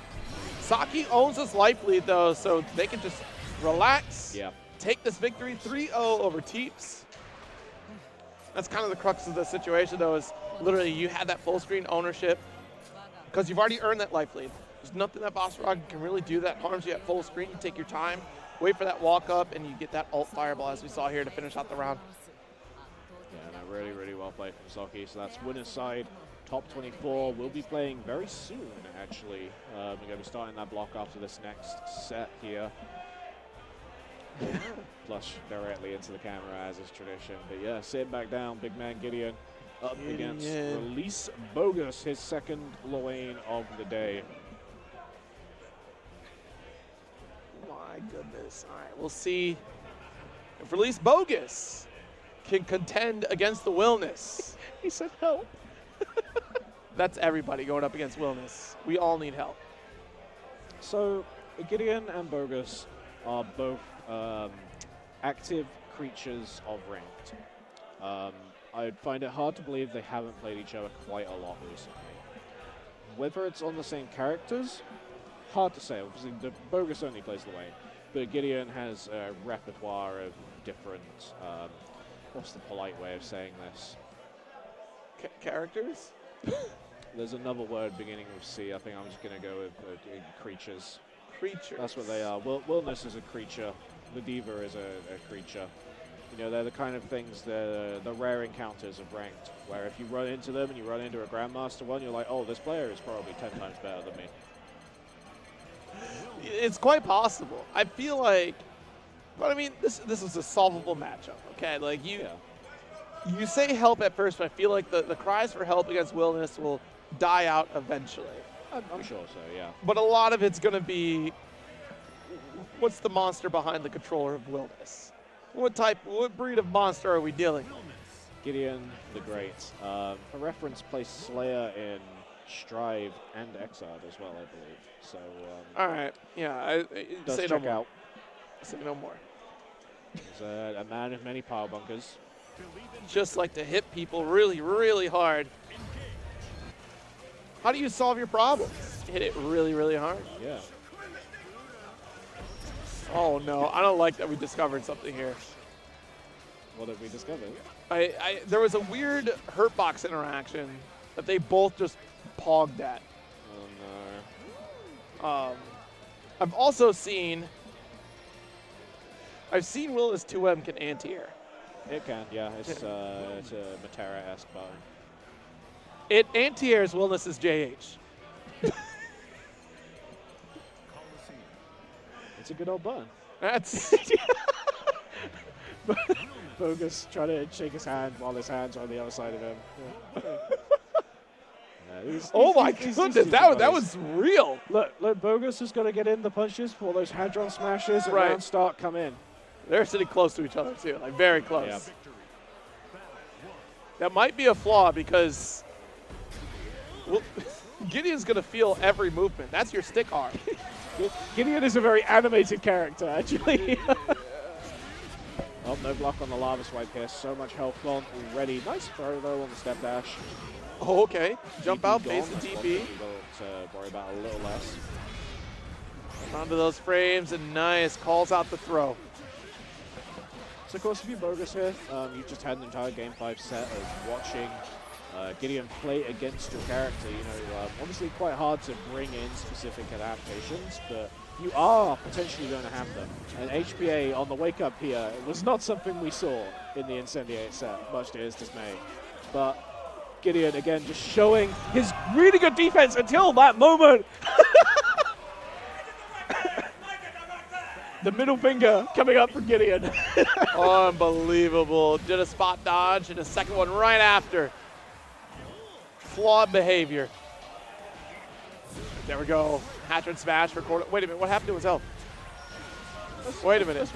Saki owns this life lead, though, so they can just relax. Yeah. Take this victory 3-0 over Teeps. That's kind of the crux of the situation, though, is literally you had that full screen ownership because you've already earned that life lead. There's nothing that Vasaraga can really do that harms you at full screen. You take your time, wait for that walk up, and you get that ult fireball as we saw here to finish out the round. Yeah, no, really, really well played from Saki. So that's winner's side, top 24. We'll be playing very soon, actually. We're going to be starting that block after this next set here. Flush directly into the camera as is tradition. But yeah, sitting back down, big man Gideon up against Release Bogus, his second lane of the day. My goodness. All right, we'll see if Release Bogus can contend against the Willness. He said help. That's everybody going up against Willness. We all need help. So Gideon and Bogus are both active creatures of Ranked. I'd find it hard to believe they haven't played each other quite a lot recently. Whether it's on the same characters, hard to say. Obviously, the Bogus only plays the Wayne. but Gideon has a repertoire of different, what's the polite way of saying this? Characters? There's another word beginning with C. I think I'm just going to go with creatures. Creatures. That's what they are. Wilderness is a creature. The Diva is a creature. You know, they're the kind of things, the rare encounters of ranked, where if you run into them and you run into a Grandmaster one, you're like, oh, this player is probably 10 times better than me. It's quite possible. I feel like, but I mean, this is a solvable matchup, okay? Like, you say help at first, but I feel like the cries for help against Wilderness will die out eventually. I'm sure so, yeah. But a lot of it's going to be, what's the monster behind the controller of Wilderness? What breed of monster are we dealing with? Gideon the Great. For reference, placed Slayer in Strive and Exiled as well, I believe. So, all right, yeah, does say check no more. out. Say no more. He's a man of many power bunkers. Just like to hit people really, really hard. How do you solve your problems? Hit it really, really hard. Yeah. Oh no, I don't like that we discovered something here. What have we discovered? There was a weird hurtbox interaction that they both just pogged at. Oh no. I've also seen Wilderness 2M can anti-air. It can, yeah. It's a Matera-esque button. It anti-airs Wilderness's JH. It's a good old button. That's Bogus trying to shake his hand while his hands are on the other side of him. Yeah. oh my goodness, that was real. Look, Bogus is going to get in the punches before those hadron smashes and round start come in. They're sitting close to each other too, like very close. Yeah. That might be a flaw because Gideon's going to feel every movement. That's your stick arm. Gideon is a very animated character, actually. Oh, no block on the lava swipe here. So much health gone already. Nice throw, though, on the step dash. Oh, okay. Jump out, gone. base the TP. To worry about a little less. Onto those frames, and nice. Calls out the throw. So, of course, if you're Bogus here, you've just had an entire Game 5 set of watching Gideon play against your character. You know, obviously quite hard to bring in specific adaptations, but you are potentially going to have them. And HPA on the wake up here was not something we saw in the Incendiate set, much to his dismay. But Gideon, again, just showing his really good defense until that moment. The middle finger coming up for Gideon. Unbelievable. Did a spot dodge and a second one right after. Flawed behavior. There we go. Hatchet smash for quarter. Wait a minute, what happened to his health? Wait a minute.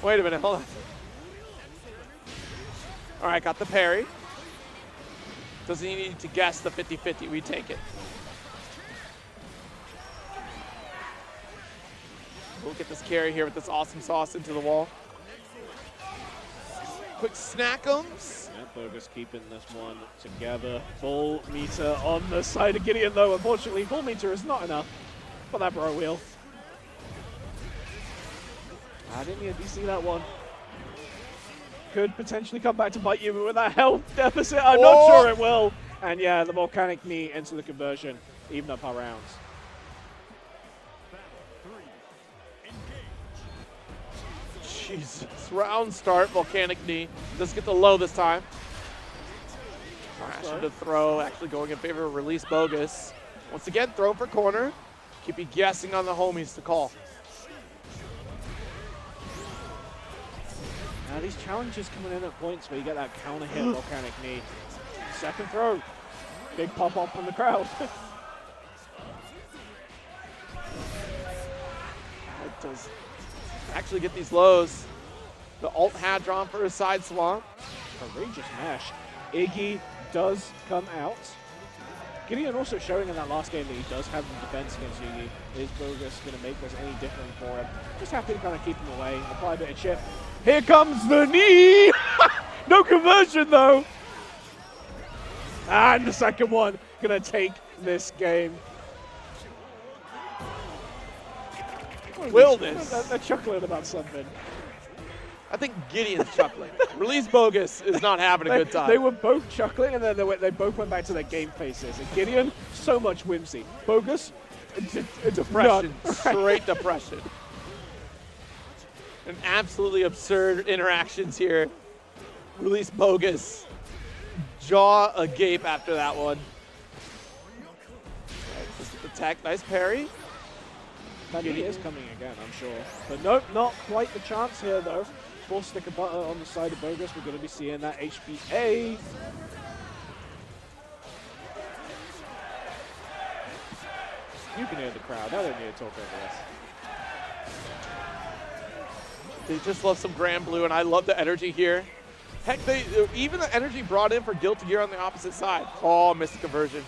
Wait a minute, hold on. All right, got the parry. Doesn't he need to guess the 50-50? We take it. We'll get this carry here with this awesome sauce into the wall. Quick snackums. Yeah, Bogus keeping this one together. Full meter on the side of Gideon, though. Unfortunately, full meter is not enough for that bro wheel. Didn't you see that one? Could potentially come back to bite you, but with that health deficit, I'm not sure it will. And yeah, the volcanic knee into the conversion, even up our rounds. Jesus. Round start, volcanic knee. Doesn't get the low this time. Crash into throw, actually going in favor of release Bogus. Once again, throw for corner. Keep you guessing on the homies to call. Now these challenges coming in at points where you get that counter hit volcanic knee. Second throw. Big pop up from the crowd. It does actually get these lows. The ult hadron for a side swamp. Courageous mash. Iggy does come out. Gideon also showing in that last game that he does have the defense against Iggy. Is Bogus going to make this any different for him? Just happy to kind of keep him away. Apply a bit of chip. Here comes the knee! No conversion though! And the second one going to take this game. Wildness. They're chuckling about something. I think Gideon's chuckling. Release Bogus is not having a good time. They were both chuckling, and then they both went back to their game faces. And Gideon, so much whimsy. Bogus, depression. none. Straight depression. And absolutely absurd interactions here. Release Bogus. Jaw agape after that one. Just attack. Nice parry. That is coming again, I'm sure. But nope, not quite the chance here, though. Full stick of butter on the side of Bogus. We're going to be seeing that HPA. You can hear the crowd. I don't need to talk over this. They just love some Granblue, and I love the energy here. Heck, even the energy brought in for Guilty Gear on the opposite side. Oh, missed the conversion.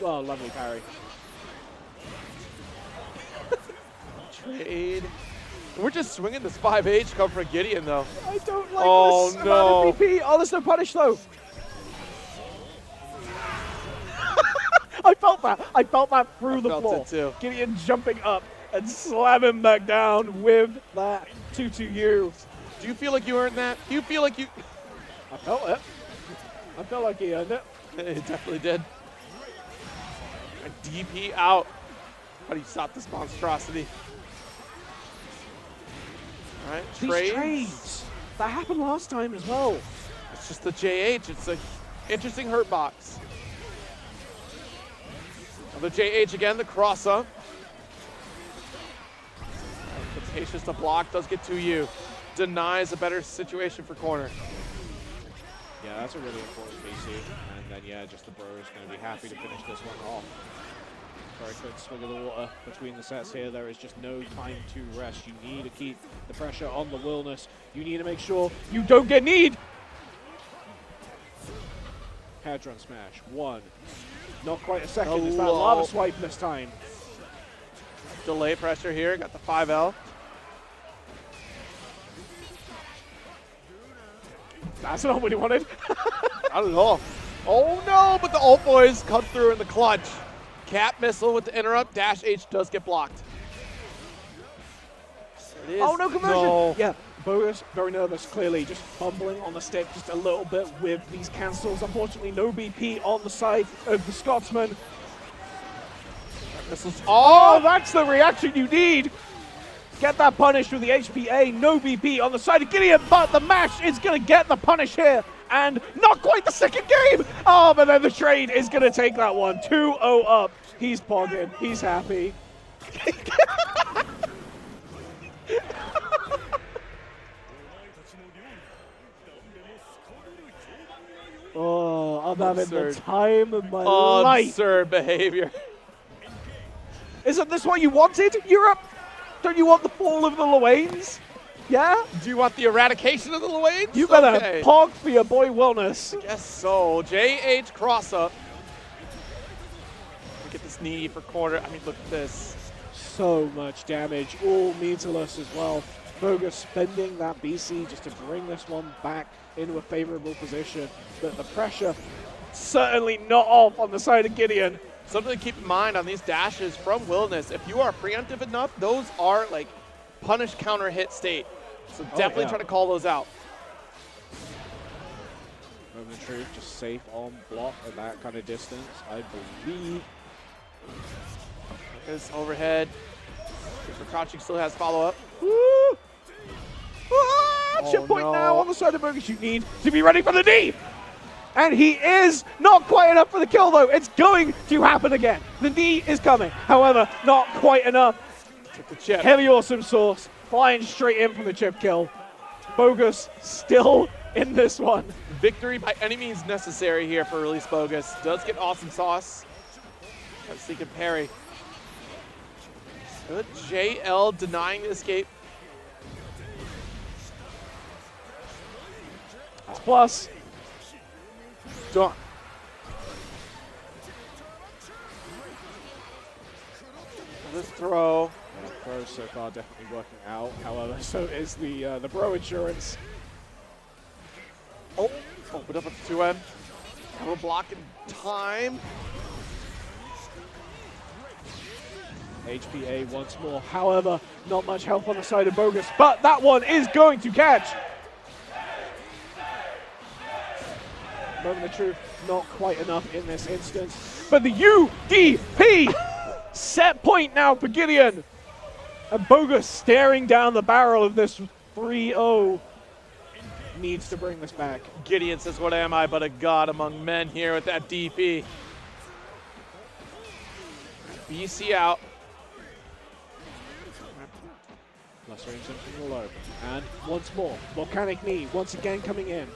Oh, lovely parry. Trade. We're just swinging this 5H come for Gideon, though. I don't like Oh, this no. amount of BP. Oh, there's no punish, though. I felt that. I felt that through the felt floor. it too. Gideon jumping up and slamming back down with that 2-2-U. Do you feel like you earned that? Do you feel like you... I felt it. I felt like he earned it. It definitely did. A DP out. How do you stop this monstrosity? All right, These trades. That happened last time as well. It's just the JH. It's an interesting hurt box. Another JH again, the cross up. Temptations to block, does get 2U. Denies a better situation for corner. Yeah, that's a really important BC. And then, yeah, just the bro is going to be happy to finish this one off. Very quick swig of the water between the sets here. There is just no time to rest. You need to keep the pressure on the Willness. You need to make sure you don't get kneed. Hadron smash. One. Not quite a second. Is that lava swipe this time? Delay pressure here. Got the 5L. That's not what he wanted. Not at all. Oh no, but the ult boys come through in the clutch. Cap missile with the interrupt. Dash H does get blocked. It is. Oh, no conversion. No. Yeah, Bogus, very nervous, clearly. Just fumbling on the stick just a little bit with these cancels. Unfortunately, no BP on the side of the Scotsman. Oh, that's the reaction you need. Get that punish with the HPA. No BP on the side of Gideon, but the mash is going to get the punish here. And not quite the second game. Oh, but then the trade is going to take that one. 2-0 up. He's pogging. He's happy. Oh, I'm having the time of my life. Absurd behavior. Isn't this what you wanted, Europe? Don't you want the fall of the Luanes? Yeah? Do you want the eradication of the Luanes? You better Okay. pog for your boy Wellness. Guess so. JH cross up. Get this knee for corner. I mean, look at this. So much damage, all meterless as well. Bogus spending that BC just to bring this one back into a favorable position. But the pressure certainly not off on the side of Gideon. Something to keep in mind on these dashes from Wildness. If you are preemptive enough, those are like punish counter hit state. So definitely try to call those out. Moment of truth, just safe on block at that kind of distance, I believe. This overhead. Crouching still has follow-up. Woo! Chip point now on the side of Bogus. You need to be ready for the knee. And he is not quite enough for the kill, though. It's going to happen again. The knee is coming. However, not quite enough. Took the chip. Heavy awesome sauce flying straight in from the chip kill. Bogus still in this one. Victory by any means necessary here for Release Bogus. Does get awesome sauce. Let's see, can parry. Good. JL denying the escape. That's plus. Done. This throw. Yeah, throw so far definitely working out. However, so is the bro insurance. Oh, open up at the 2M. Double block in time. HPA once more. However, not much help on the side of Bogus, but that one is going to catch. Moment of truth, not quite enough in this instance. But the UDP set point now for Gideon. And Bogus staring down the barrel of this 3-0. Needs to bring this back. Gideon says, what am I but a god among men here with that DP. BC out. Lesser from the low. And once more, Volcanic Knee once again coming in.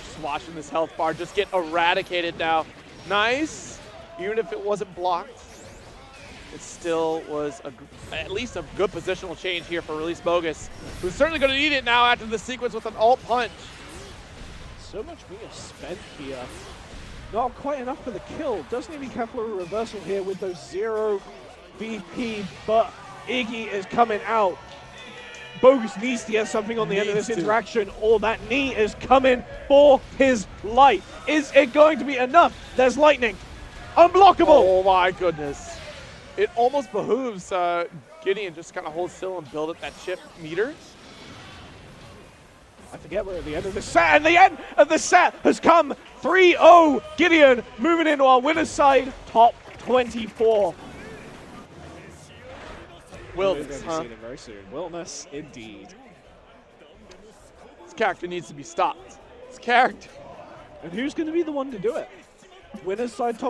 Just watching this health bar just get eradicated now. Nice. Even if it wasn't blocked, it still was at least a good positional change here for Release Bogus, who's certainly going to need it now after the sequence with an alt punch. So much being spent here. Not quite enough for the kill. Does need to be careful of a reversal here with those 0 VP, but Iggy is coming out. Bogus needs to get something on the end of this interaction, or that knee is coming for his life. Is it going to be enough? There's lightning. Unblockable. Oh my goodness. It almost behooves Gideon just kind of hold still and build up that chip meter. I forget we're at the end of the set, and the end of the set has come. 3-0 Gideon moving into our winner's side, top 24. Wildness, huh? See it very soon. Wildness, indeed. This character needs to be stopped. This character. And who's going to be the one to do it? Winner's side, top